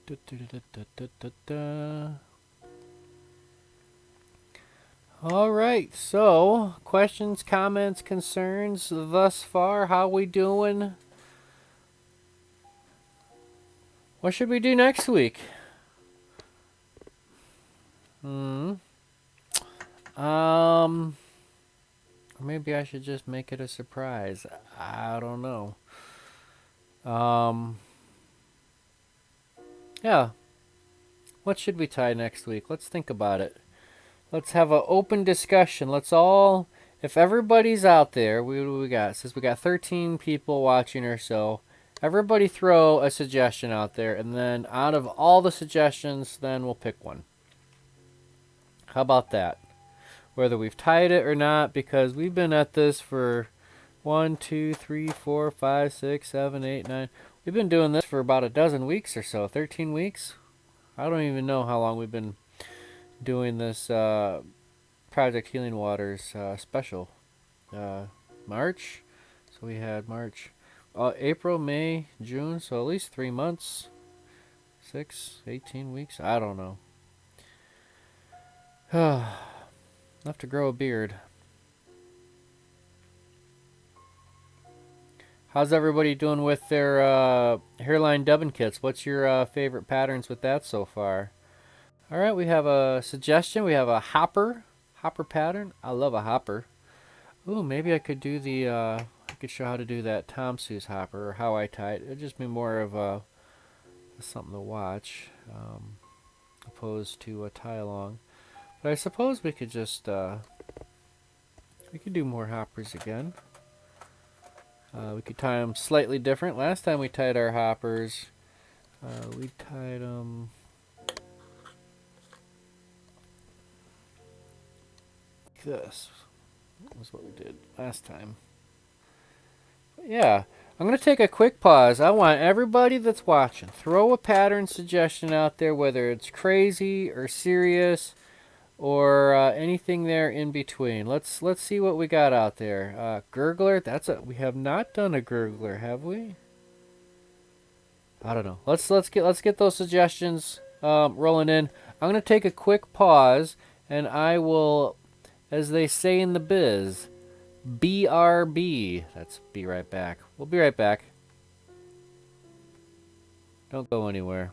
Da, da, da, da, da, da, da. Alright, so questions, comments, concerns thus far? How we doing? What should we do next week? Maybe I should just make it a surprise. I don't know. Yeah. What should we tie next week? Let's think about it. Let's have an open discussion. Let's all, if everybody's out there, what do we got? It says we got 13 people watching or so. Everybody throw a suggestion out there, and then out of all the suggestions, then we'll pick one. How about that? Whether we've tied it or not, because we've been at this for 1, 2, 3, 4, 5, 6, 7, 8, 9. We've been doing this for about a dozen weeks or so. 13 weeks? I don't even know how long we've been doing this Project Healing Waters special. March? So we had March, April, May, June, so at least 3 months. 6, 18 weeks? I don't know. Enough to grow a beard. How's everybody doing with their hairline dubbing kits? What's your favorite patterns with that so far? Alright, we have a suggestion. We have a hopper pattern. I love a hopper. Ooh, maybe I could do the, I could show how to do that Tom Sue's hopper, or how I tie it. It'd just be more of something to watch, opposed to a tie along. But I suppose we could just, we could do more hoppers again. We could tie them slightly different. Last time we tied our hoppers, we tied them like this. That was what we did last time. But yeah, I'm going to take a quick pause. I want everybody that's watching, throw a pattern suggestion out there, whether it's crazy or serious or anything there in between. Let's see what we got out there. Gurgler, we have not done a gurgler, have we? I don't know. Let's get those suggestions rolling in. I'm gonna take a quick pause, and I will, as they say in the biz, BRB. That's be right back. We'll be right back. Don't go anywhere.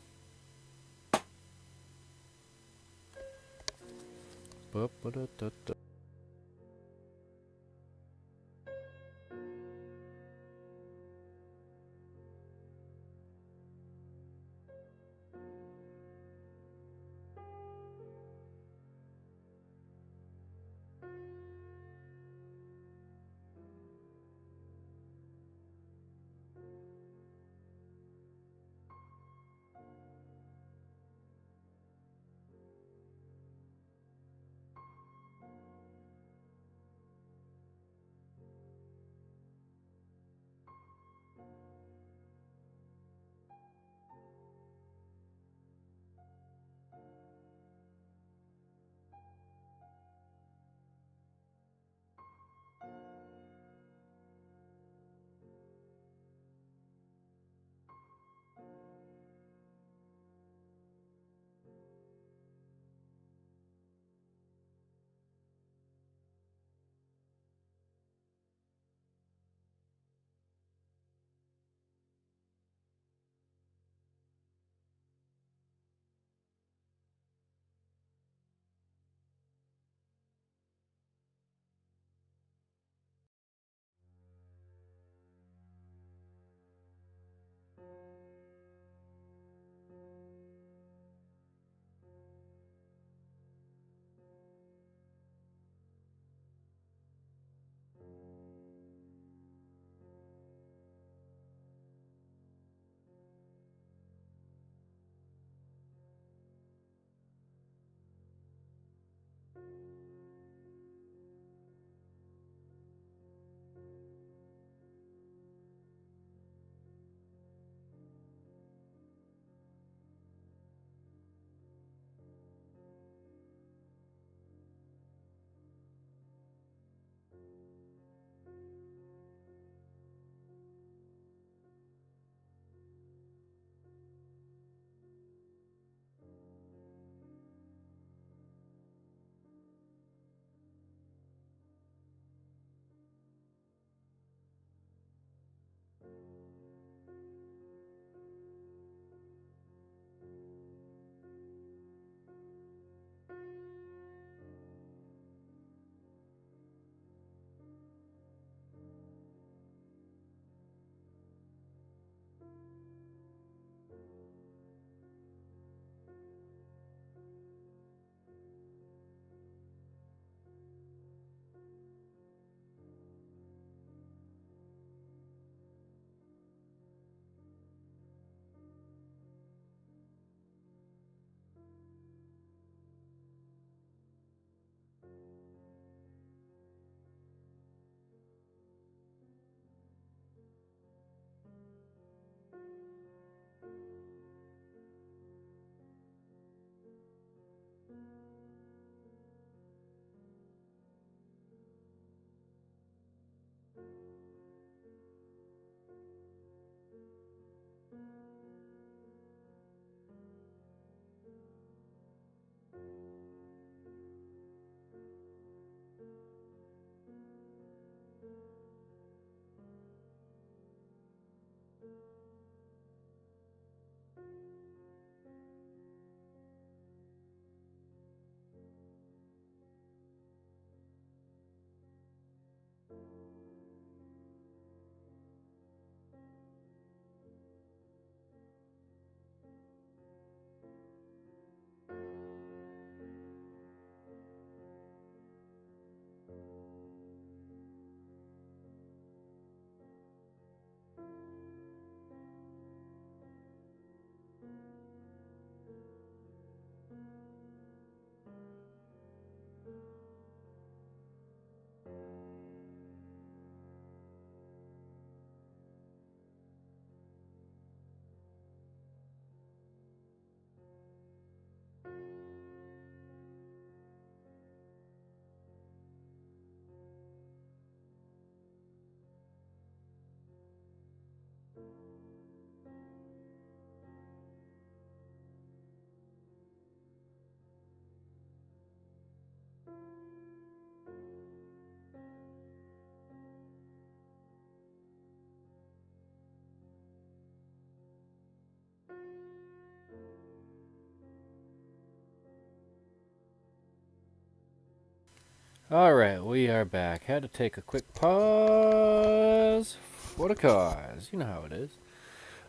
Alright, we are back. Had to take a quick pause for the cause. You know how it is.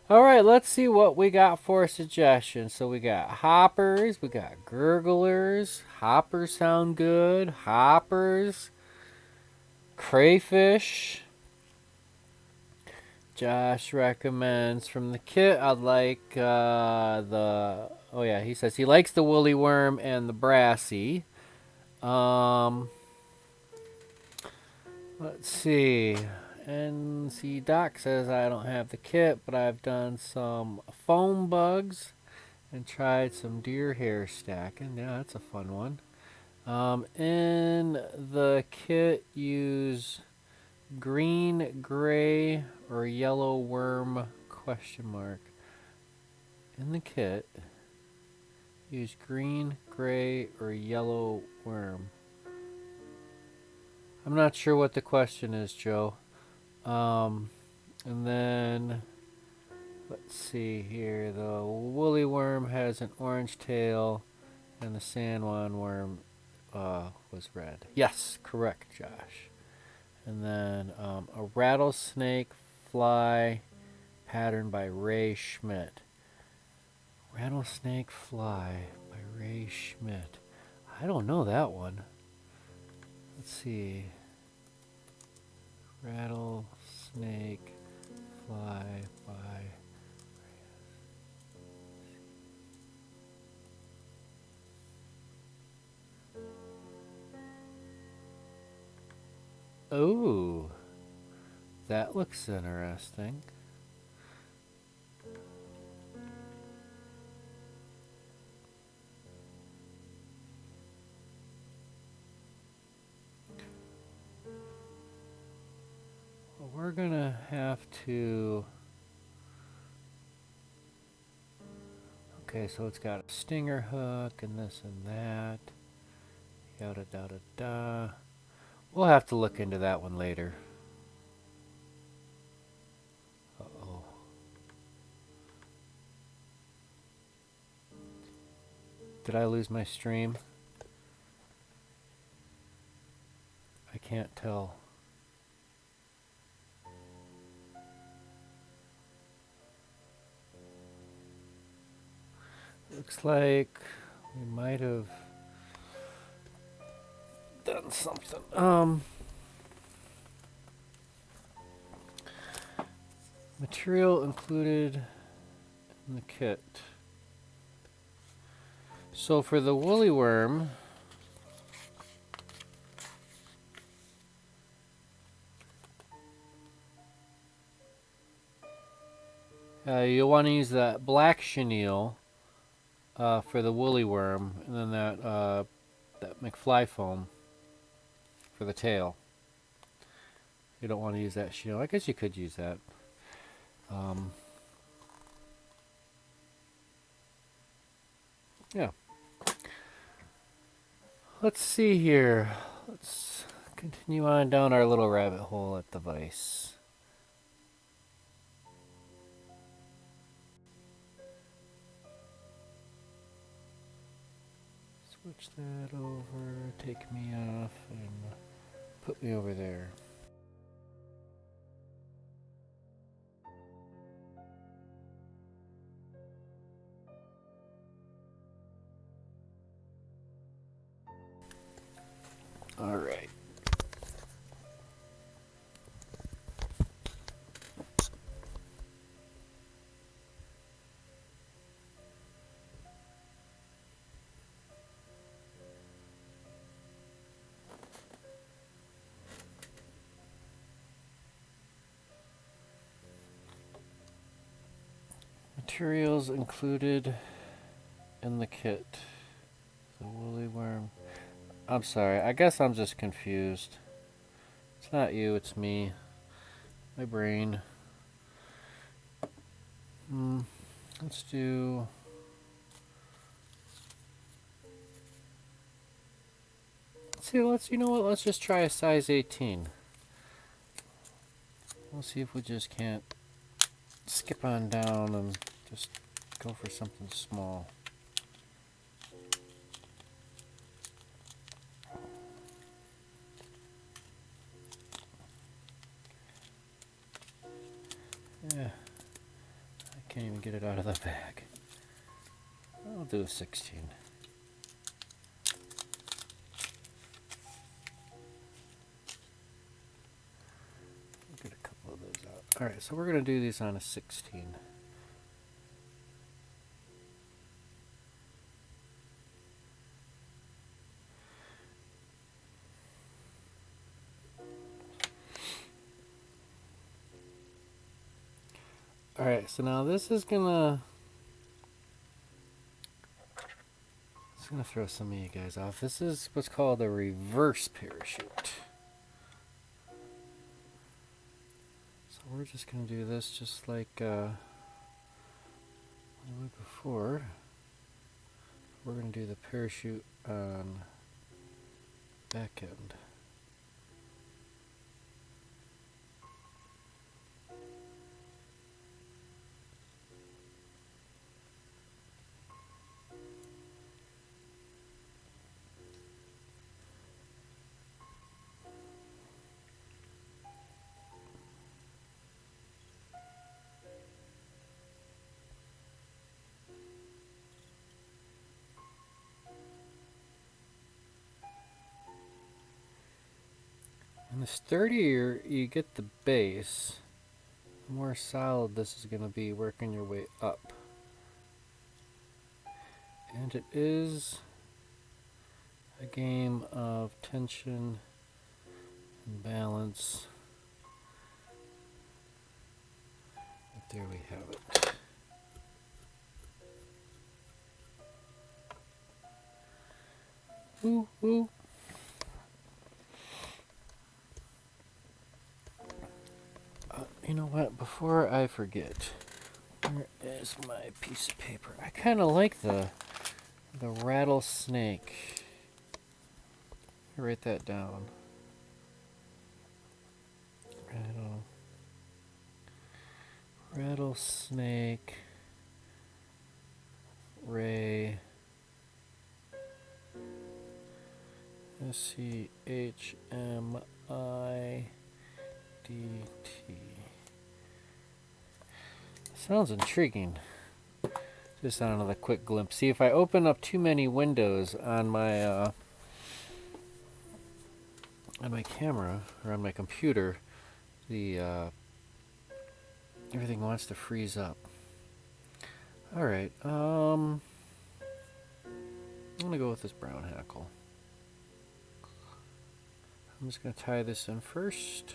Alright, let's see what we got for suggestions. So we got hoppers, we got gurglers. Hoppers sound good. Hoppers. Crayfish. Josh recommends from the kit, I'd like the... Oh yeah, he says he likes the woolly worm and the brassy. Let's see. NC Doc says I don't have the kit, but I've done some foam bugs and tried some deer hair stacking. Yeah, that's a fun one. In the kit, use green, gray, or yellow worm question mark. In the kit, use green, gray, or yellow worm. I'm not sure what the question is, Joe. And then, let's see here. The woolly worm has an orange tail, and the sandworm worm was red. Yes, correct, Josh. And then a rattlesnake fly pattern by Ray Schmidt. Rattlesnake fly by Ray Schmidt. I don't know that one. Let's see. Rattlesnake fly by... Oh, that looks interesting. Well, we're gonna have to... Okay, so it's got a stinger hook and this and that. Yada da da da. We'll have to look into that one later. Uh-oh. Did I lose my stream? I can't tell. Looks like we might have done something. Material included in the kit. So for the woolly worm, you'll want to use that black chenille for the woolly worm, and then that McFly foam for the tail. You don't want to use that chenille. I guess you could use that. Yeah. Let's see here. Let's continue on down our little rabbit hole at the vise. Switch that over, take me off, and put me over there. All right. Materials included in the kit. The woolly worm. I'm sorry, I guess I'm just confused. It's not you, it's me. My brain. Let's do... you know what, let's just try a size 18. We'll see if we just can't skip on down and just go for something small. Yeah, I can't even get it out of the bag. I'll do a 16. We'll get a couple of those out. Alright, so we're going to do these on a 16. Alright, so now this is gonna throw some of you guys off. This is what's called a reverse parachute. So we're just gonna do this just like we did before. We're gonna do the parachute on back end. And the sturdier you get the base, the more solid this is going to be working your way up. And it is a game of tension and balance. But there we have it. Woo woo. You know what? Before I forget, where is my piece of paper? I kind of like the rattlesnake. Write that down. Rattlesnake Ray SCHMIDT. Sounds intriguing. Just on another quick glimpse. See, if I open up too many windows on my camera or on my computer, the everything wants to freeze up. All right. I'm gonna go with this brown hackle. I'm just gonna tie this in first.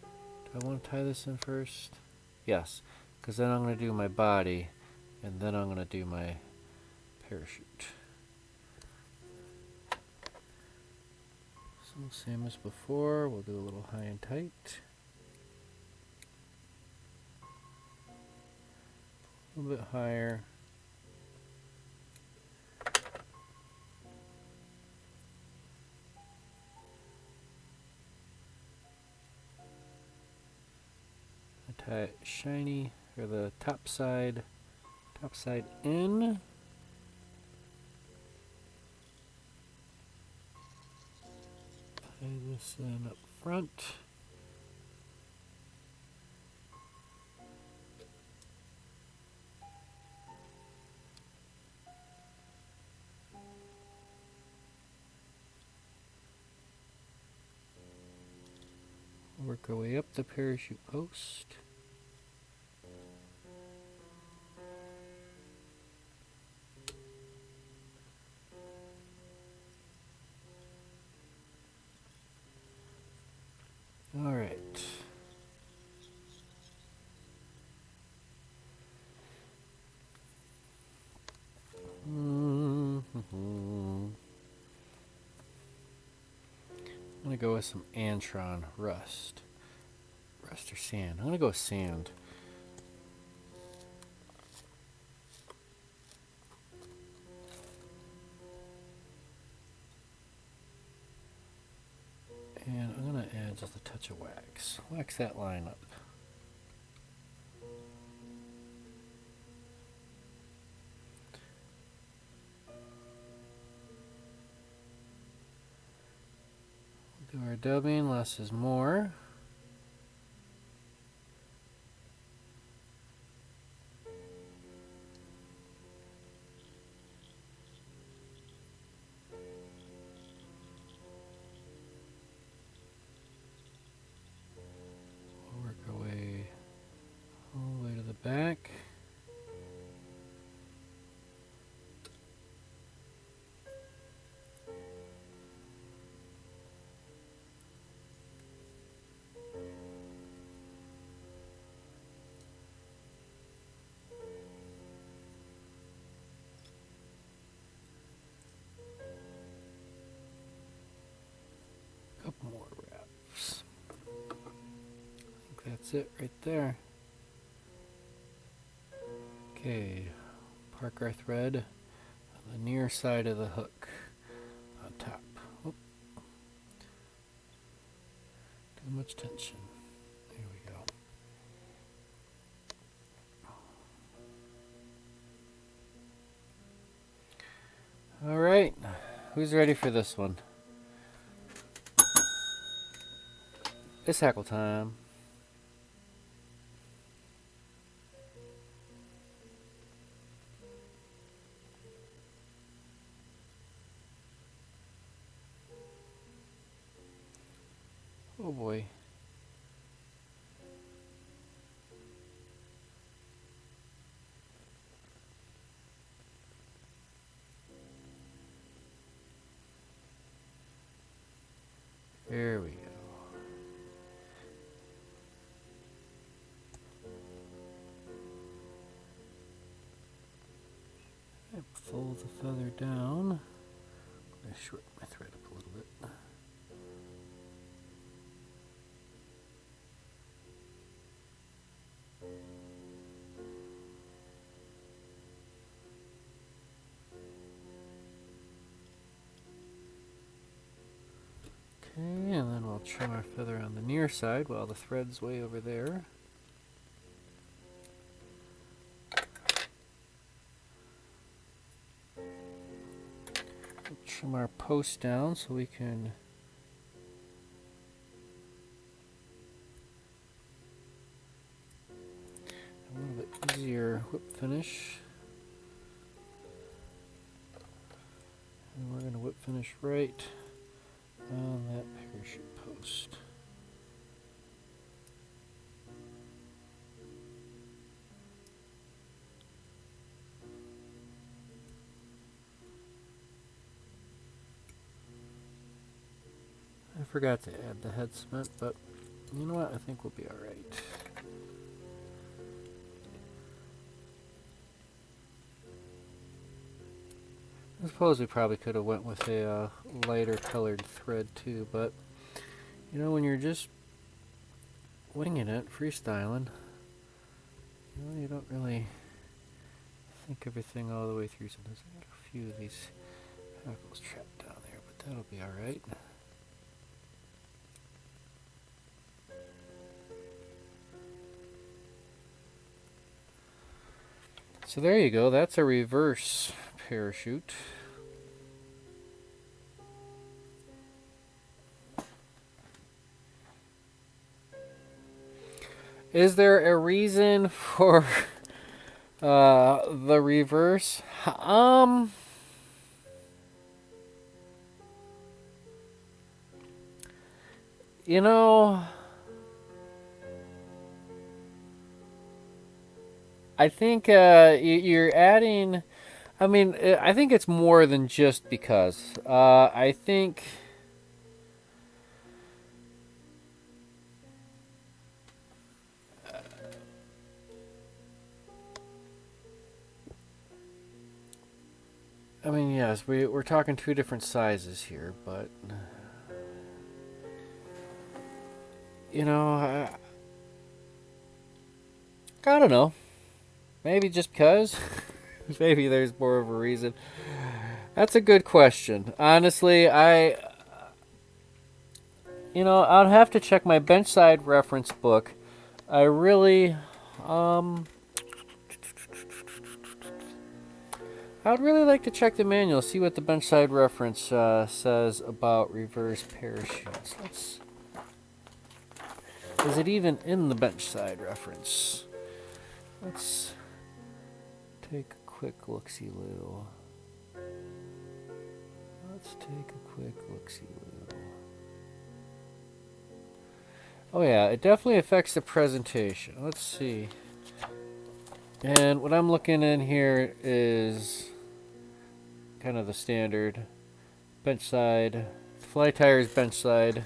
Do I want to tie this in first? Yes, because then I'm going to do my body, and then I'm going to do my parachute. So same as before, we'll do a little high and tight. A little bit higher. Tie it shiny, or the top side in. Tie this in up front. Work our way up the parachute post. All right. I'm gonna go with some Antron rust. Rust or sand? I'm gonna go with sand. And I'm gonna add just a touch of wax. Wax that line up. Do our dubbing, less is more. back. Couple more wraps. I think that's it right there. Okay, park our thread on the near side of the hook on top. Oop. Too much tension. There we go. All right, who's ready for this one? It's hackle time. Oh boy. There we go. I fold the feather down. I'm going to shorten my thread up a little bit. Okay, and then we'll trim our feather on the near side while the thread's way over there. We'll trim our post down so we can a little bit easier whip finish. And we're going to whip finish right on that parachute post. I forgot to add the head cement, but you know what? I think we'll be all right. I suppose we probably could have went with a lighter colored thread too, but you know, when you're just winging it, freestyling, you don't really think everything all the way through. Sometimes I got a few of these hackles trapped down there, but that'll be all right. So there you go. That's a reverse parachute. Is there a reason for the reverse? You know, I think you're adding. I mean, I think it's more than just because. I think. I mean, yes, we're talking two different sizes here, but you know, I don't know. Maybe just because. Maybe there's more of a reason. That's a good question. Honestly, you know, I'd have to check my bench side reference book. I really, I'd really like to check the manual, see what the bench side reference says about reverse parachutes. Is it even in the bench side reference? Let's take a quick look-see-loo. Let's take a quick look-see-loo. Oh yeah, it definitely affects the presentation. Let's see. And what I'm looking in here is kind of the standard bench side, fly tires bench side.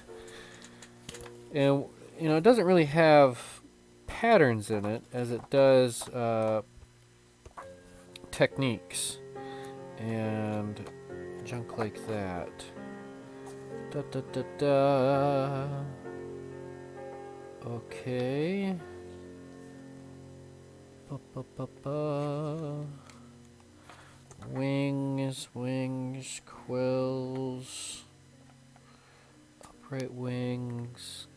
And, you know, it doesn't really have patterns in it as it does techniques and junk like that. Da da da da. Okay. Ba, ba, ba, ba. Wings, wings, quills, upright wings.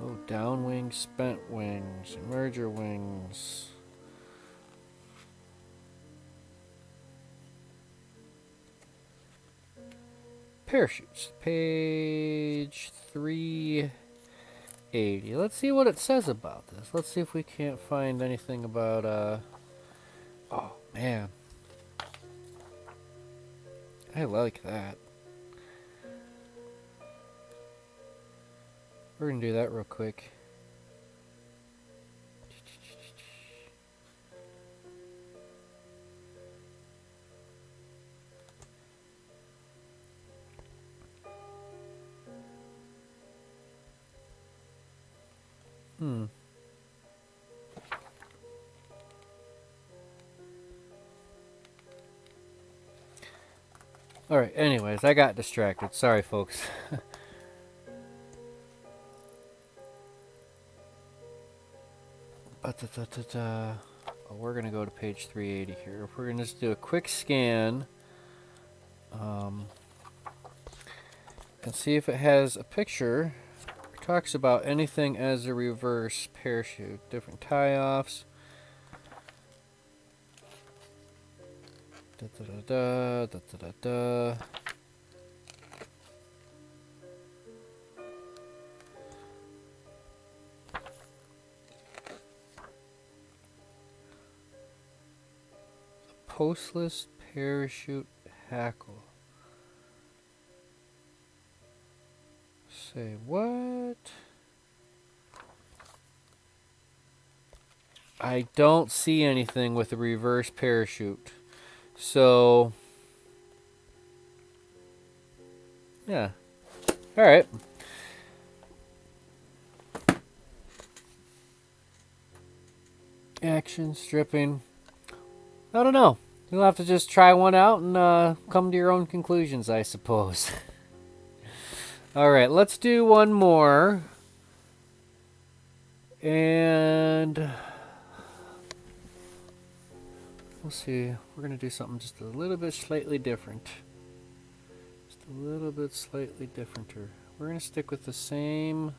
Oh, down wings, spent wings, merger wings. Parachutes, page 380. Let's see what it says about this. Let's see if we can't find anything about, oh, man. I like that. We're gonna do that real quick. Alright, anyways, I got distracted. Sorry, folks. Oh, we're going to go to page 380 here. We're going to just do a quick scan and see if it has a picture. It talks about anything as a reverse parachute. Different tie-offs. Postless parachute hackle. Say what? I don't see anything with a reverse parachute. So, yeah. Alright. Action, stripping. I don't know. You'll have to just try one out and come to your own conclusions, I suppose. Alright, let's do one more. And we'll see. We're going to do something just a little bit slightly different. Just a little bit slightly differenter. We're going to stick with the same.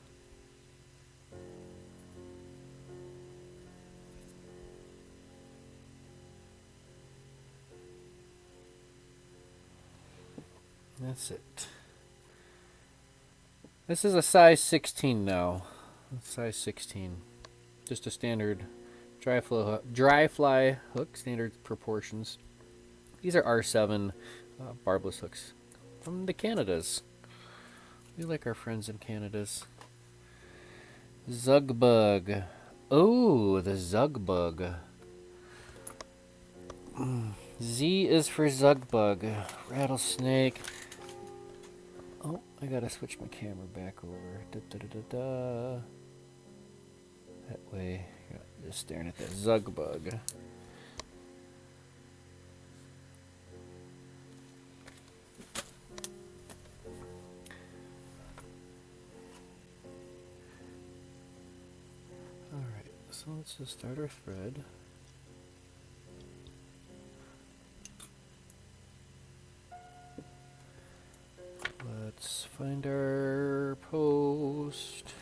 That's it. This is a size 16 now. Size 16. Just a standard dry fly hook, standard proportions. These are R7 barbless hooks from the Canadas. We like our friends in Canadas. Zugbug. Oh, the Zugbug. Z is for Zugbug. Rattlesnake. Oh, I gotta switch my camera back over. That way, just staring at that Zugbug. Alright, so let's just start our thread. Let's find our post.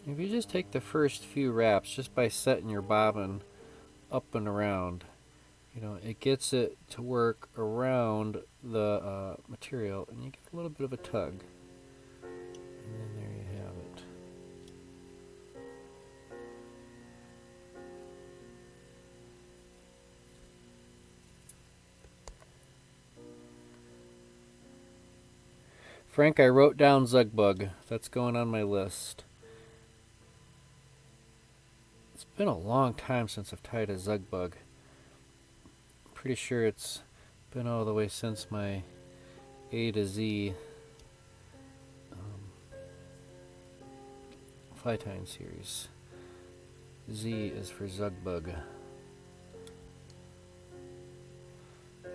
If you just take the first few wraps just by setting your bobbin up and around, you know, it gets it to work around the material, and you get a little bit of a tug. And then there you have it. Frank, I wrote down Zugbug. That's going on my list. It's been a long time since I've tied a Zugbug. I'm pretty sure it's been all the way since my A to Z fly tying series. Z is for Zugbug. There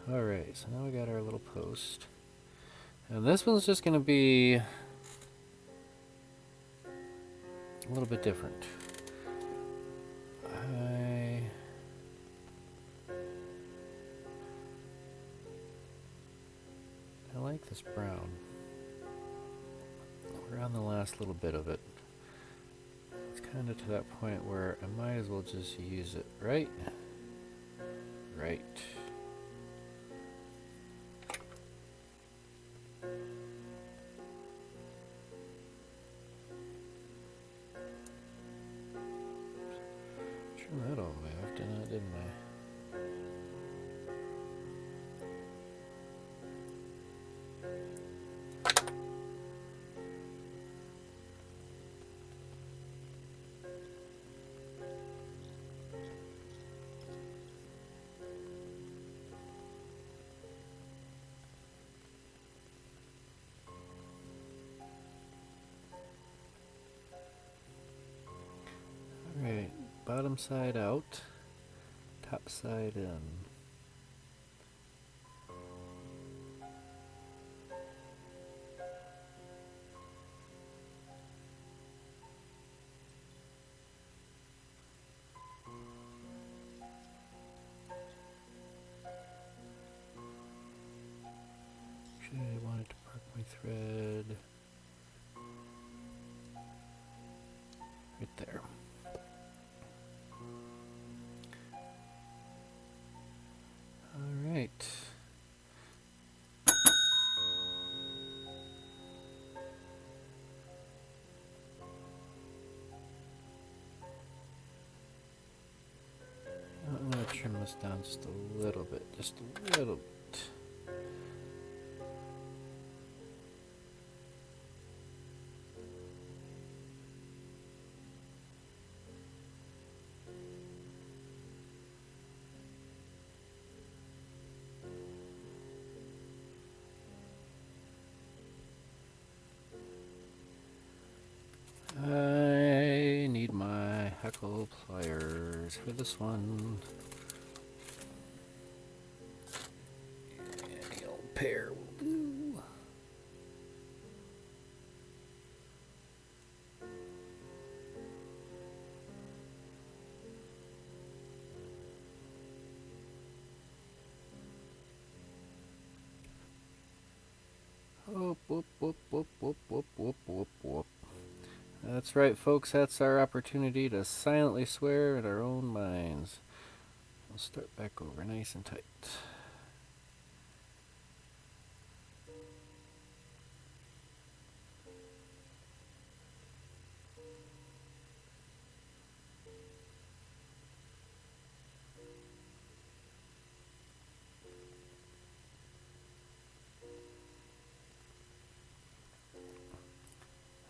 we go. Alright, so now we got our little post. And this one's just going to be a little bit different. I like this brown. We're on the last little bit of it. It's kind of to that point where I might as well just use it, right? Right. Turned that all the way off, didn't I? Alright, bottom side out, top side in. Actually, I wanted to mark my thread right there. Alright. I'm going to trim this down just a little bit, just a little bit. I need my Heckle pliers for this one. Any old pair will do. Whoop, whoop, whoop, whoop, whoop, whoop, whoop, whoop, whoop. That's right, folks. That's our opportunity to silently swear at our own minds. We'll start back over nice and tight.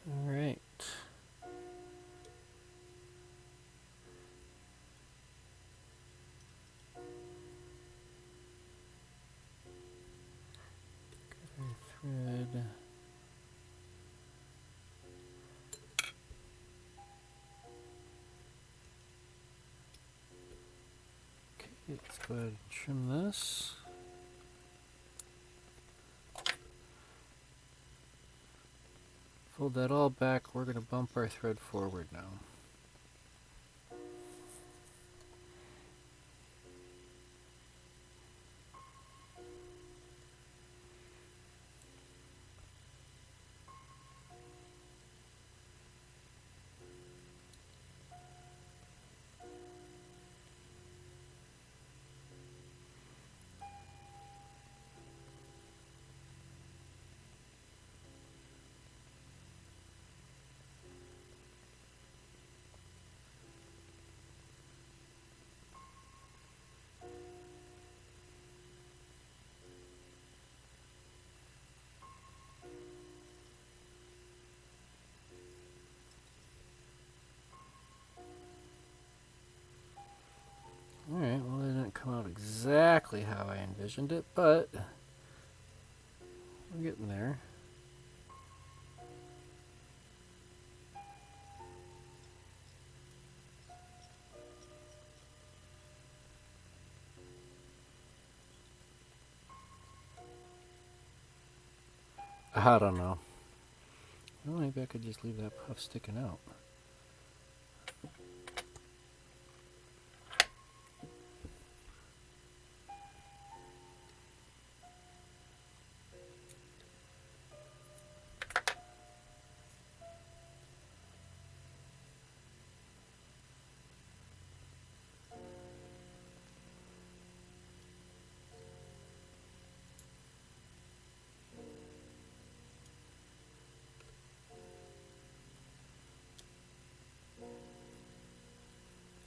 All right. Thread. Okay, let's go ahead and trim this. Fold that all back. We're going to bump our thread forward now. Alright, well it didn't come out exactly how I envisioned it, but we're getting there. I don't know. Well, maybe I could just leave that puff sticking out.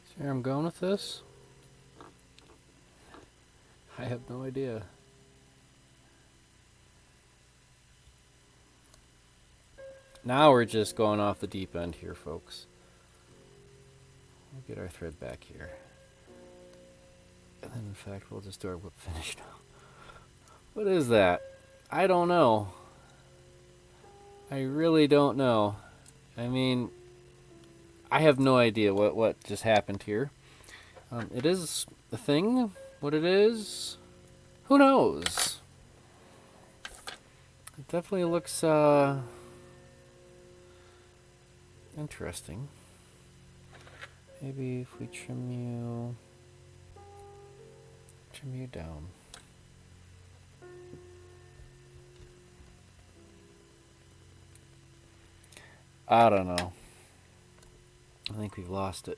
See where I'm going with this? I have no idea. Now we're just going off the deep end here, folks. We'll get our thread back here. And then, in fact, we'll just do our whip finish now. What is that? I don't know. I really don't know. I mean, I have no idea what just happened here. It is a thing. What it is, who knows? It definitely looks interesting. Maybe if we trim you down. I don't know. I think we've lost it.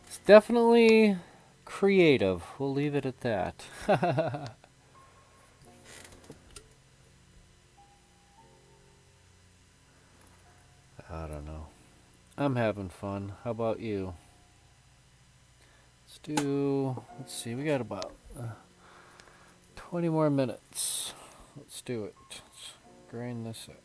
It's definitely creative. We'll leave it at that. I don't know. I'm having fun. How about you? Let's see, we got about 20 more minutes. Let's do it. Let's grind this out.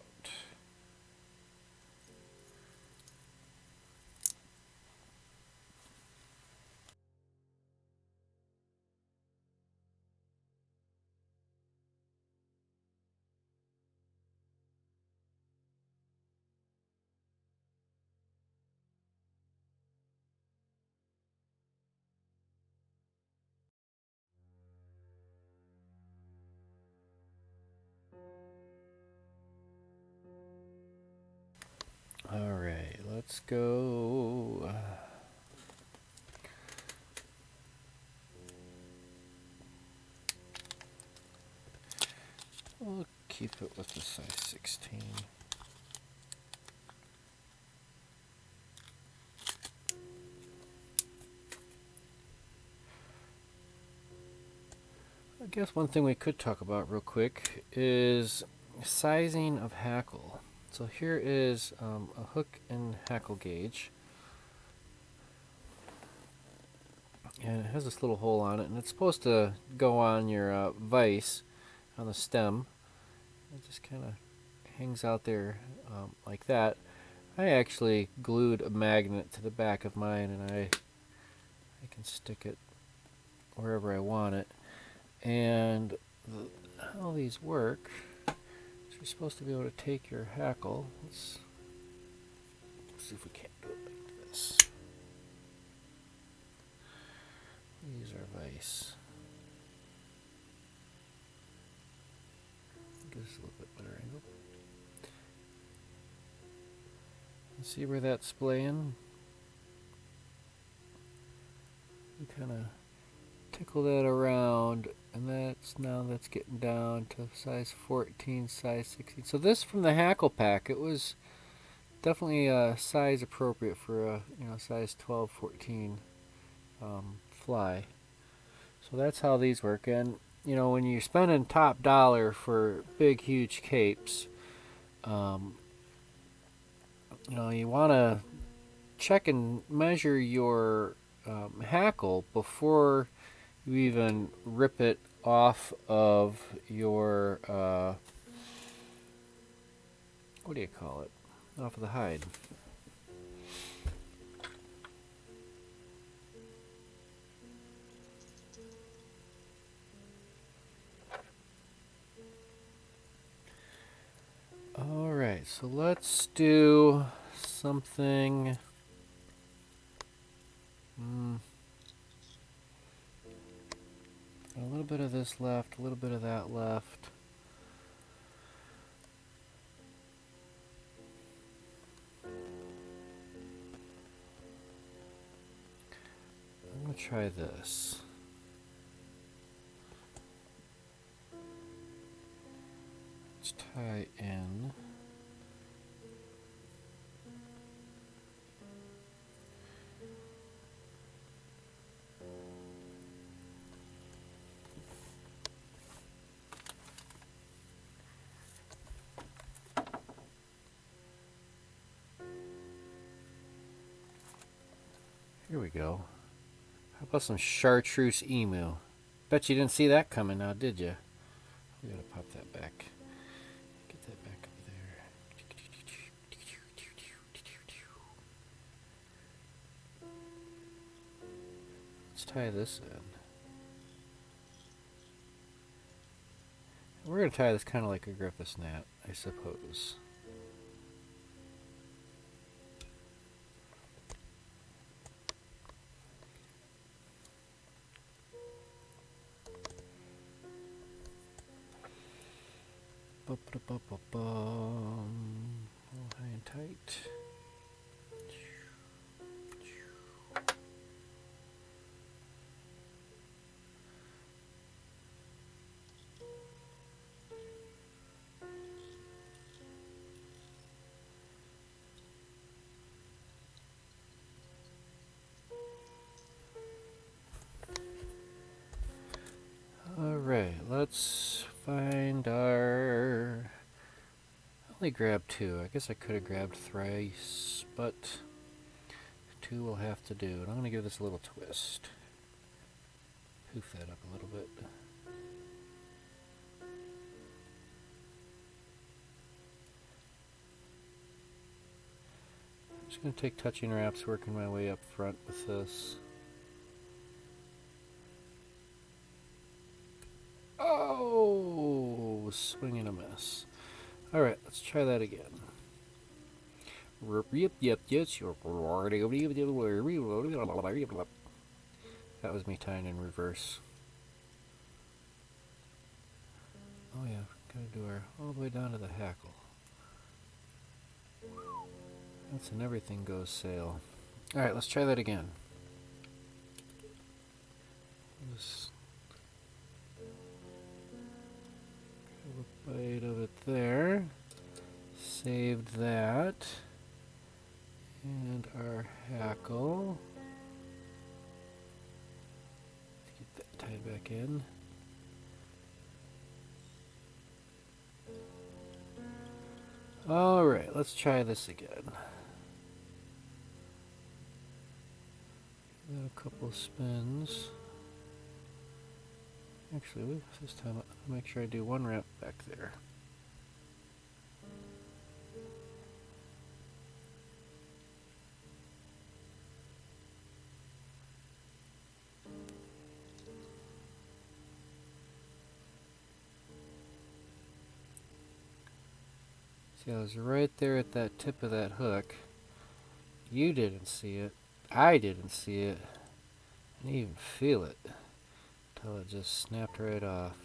All right, let's go. We'll keep it with the size 16. I guess one thing we could talk about real quick is sizing of hackle. So here is a hook and hackle gauge. And it has this little hole on it, and it's supposed to go on your vise on the stem. It just kind of hangs out there like that. I actually glued a magnet to the back of mine, and I can stick it wherever I want it. And how these work is you're supposed to be able to take your hackle. Let's see if we can't do it like this. Use our vise. Gives us a little bit better angle. And see where that's splaying? You kind of tickle that around, and that's getting down to size 14, size 16. So this from the hackle pack, it was definitely size appropriate for a size 12, 14 fly. So that's how these work. And when you're spending top dollar for big, huge capes, you want to check and measure your hackle before you even rip it off of your what do you call it? off of the hide. Alright, so let's do something. A little bit of this left, a little bit of that left. I'm going to try this. Let's tie in. Here we go. How about some chartreuse emu? Bet you didn't see that coming now, did you? We gotta pop that back. Get that back over there. Let's tie this in. We're gonna tie this kind of like a Griffith's gnat, I suppose. All high and tight. Alright, let's find our... I only grabbed 2. I guess I could have grabbed thrice, but 2 will have to do. And I'm going to give this a little twist. Poof that up a little bit. I'm just going to take touching wraps, working my way up front with this. Oh, swing and a miss. Alright, let's try that again. That was me tying in reverse. Oh yeah, gotta do our all the way down to the hackle. That's an everything goes sail. Alright, let's try that again. Just grab a bite of it there. Saved that. And our hackle. Get that tied back in. Alright, let's try this again. Give that a couple of spins. Actually, this time I'll make sure I do one wrap back there. See, I was right there at that tip of that hook. You didn't see it. I didn't see it. I didn't even feel it. Until it just snapped right off.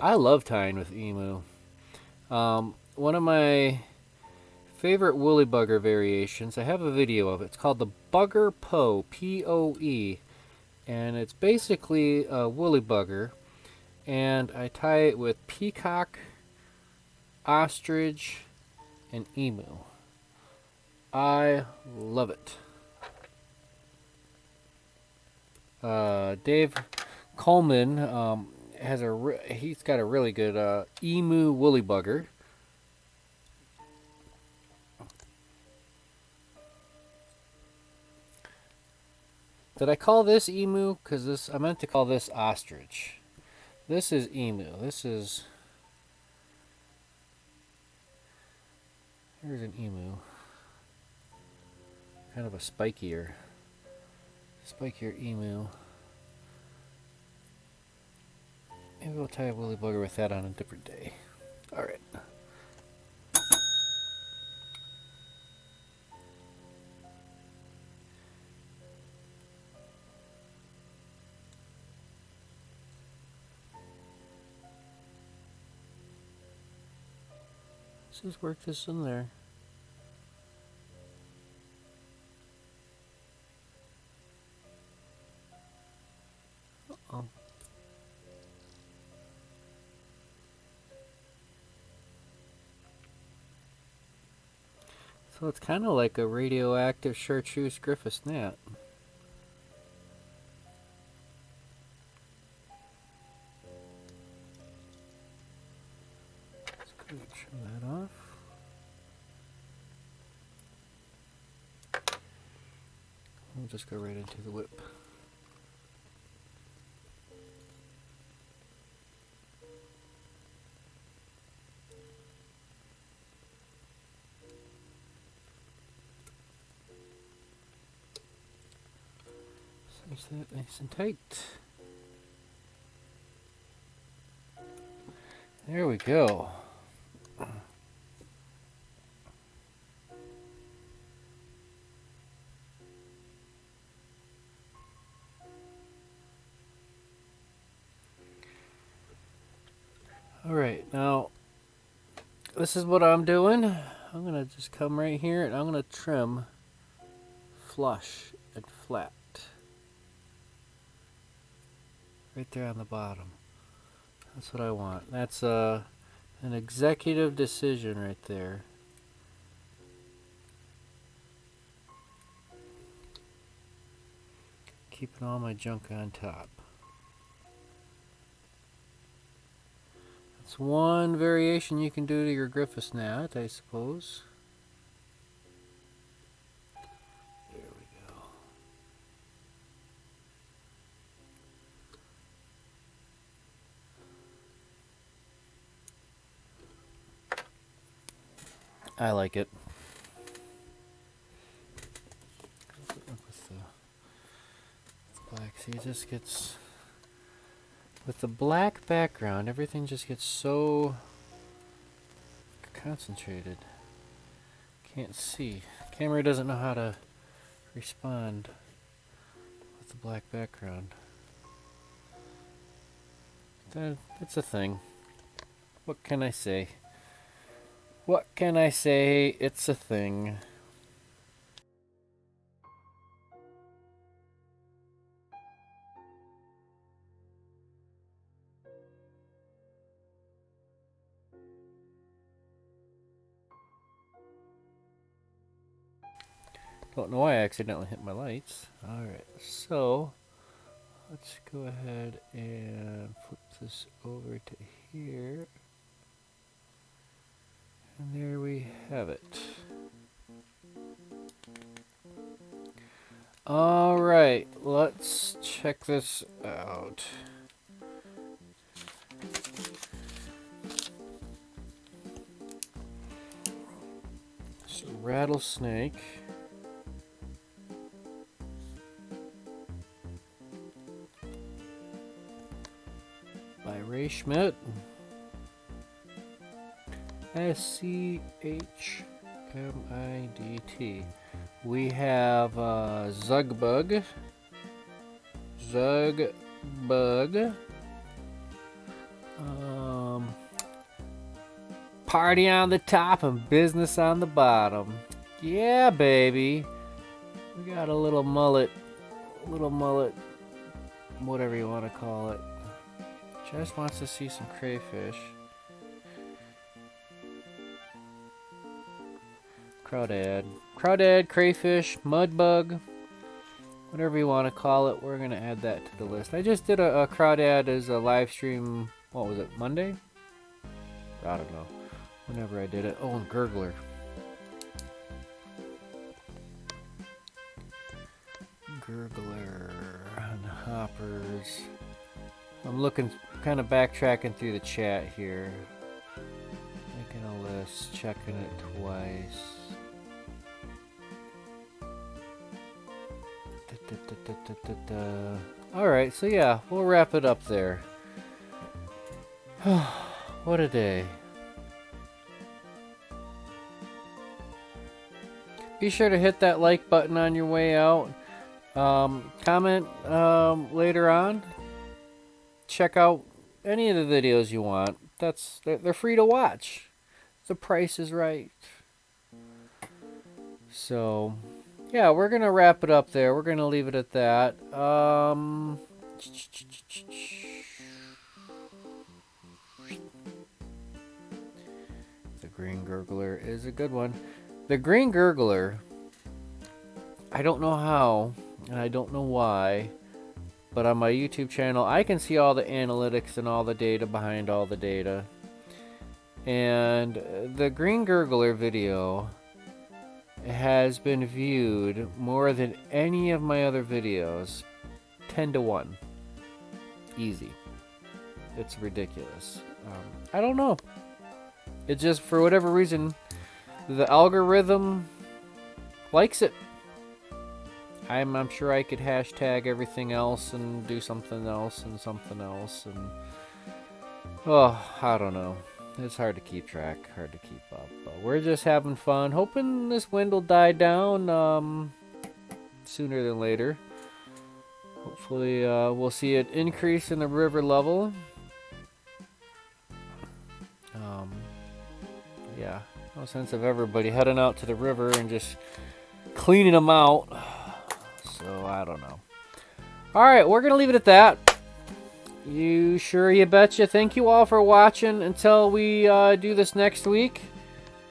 I love tying with emu. One of my favorite woolly bugger variations, I have a video of it. It's called the Bugger Poe, P-O-E. And it's basically a woolly bugger. And I tie it with peacock, ostrich, and emu. I love it. Dave Coleman has he's got a really good emu woolly bugger. Did I call this emu? Because this, I meant to call this ostrich. This is emu. This is... Here's an emu. Kind of a spikier emu. Maybe we'll tie a woolly bugger with that on a different day. Alright. Let's just work this in there. Uh-oh. So it's kind of like a radioactive chartreuse Griffith's gnat. Let's go ahead and trim that off. We'll just go right into the whip. Cinch that nice and tight. There we go. Alright, now this is what I'm doing. I'm going to just come right here and I'm going to trim flush and flat. Right there on the bottom. That's what I want. That's an executive decision right there. Keeping all my junk on top. That's one variation you can do to your Griffith's gnat, I suppose. There we go. I like it. With the black, see, it just gets... With the black background, everything just gets so concentrated. Can't see. Camera doesn't know how to respond with the black background. It's a thing. What can I say? What can I say? It's a thing. Don't know why I accidentally hit my lights. Alright, so let's go ahead and flip this over to here. And there we have it. Alright, let's check this out. So, rattlesnake. By Ray Schmidt. SCHMIDT. We have Zugbug. Party on the top and business on the bottom. Yeah, baby. We got a little mullet, whatever you want to call it. Just wants to see some crayfish. Crawdad, crayfish, mudbug, whatever you want to call it. We're going to add that to the list. I just did a crawdad as a live stream, what was it, Monday? I don't know. Whenever I did it. Oh, and gurgler and hoppers. I'm looking, kind of backtracking through the chat here. Making a list, checking it twice. Alright, so yeah, we'll wrap it up there. What a day. Be sure to hit that like button on your way out. Comment later on. Check out any of the videos you want. They're free to watch. The price is right. So, yeah, we're gonna wrap it up there. We're gonna leave it at that. The green gurgler is a good one. The green gurgler, I don't know how, and I don't know why, but on my YouTube channel, I can see all the analytics and all the data behind all the data. And the green gurgler video has been viewed more than any of my other videos. 10 to 1. Easy. It's ridiculous. I don't know. It just, for whatever reason, the algorithm likes it. I'm sure I could hashtag everything else and do something else and something else, and oh, I don't know. It's hard to keep track, hard to keep up. But we're just having fun, hoping this wind will die down sooner than later. Hopefully we'll see an increase in the river level. Yeah, no sense of everybody heading out to the river and just cleaning them out. So, I don't know. Alright, we're going to leave it at that. You sure you betcha. Thank you all for watching until we do this next week.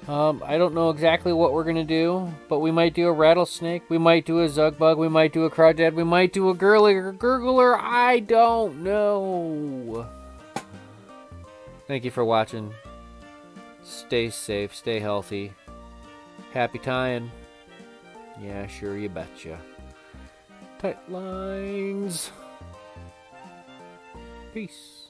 I don't know exactly what we're going to do, but we might do a rattlesnake. We might do a zugbug. We might do a crawdad. We might do a gurgler. I don't know. Thank you for watching. Stay safe. Stay healthy. Happy tying. Yeah, sure you betcha. Tight lines. Peace.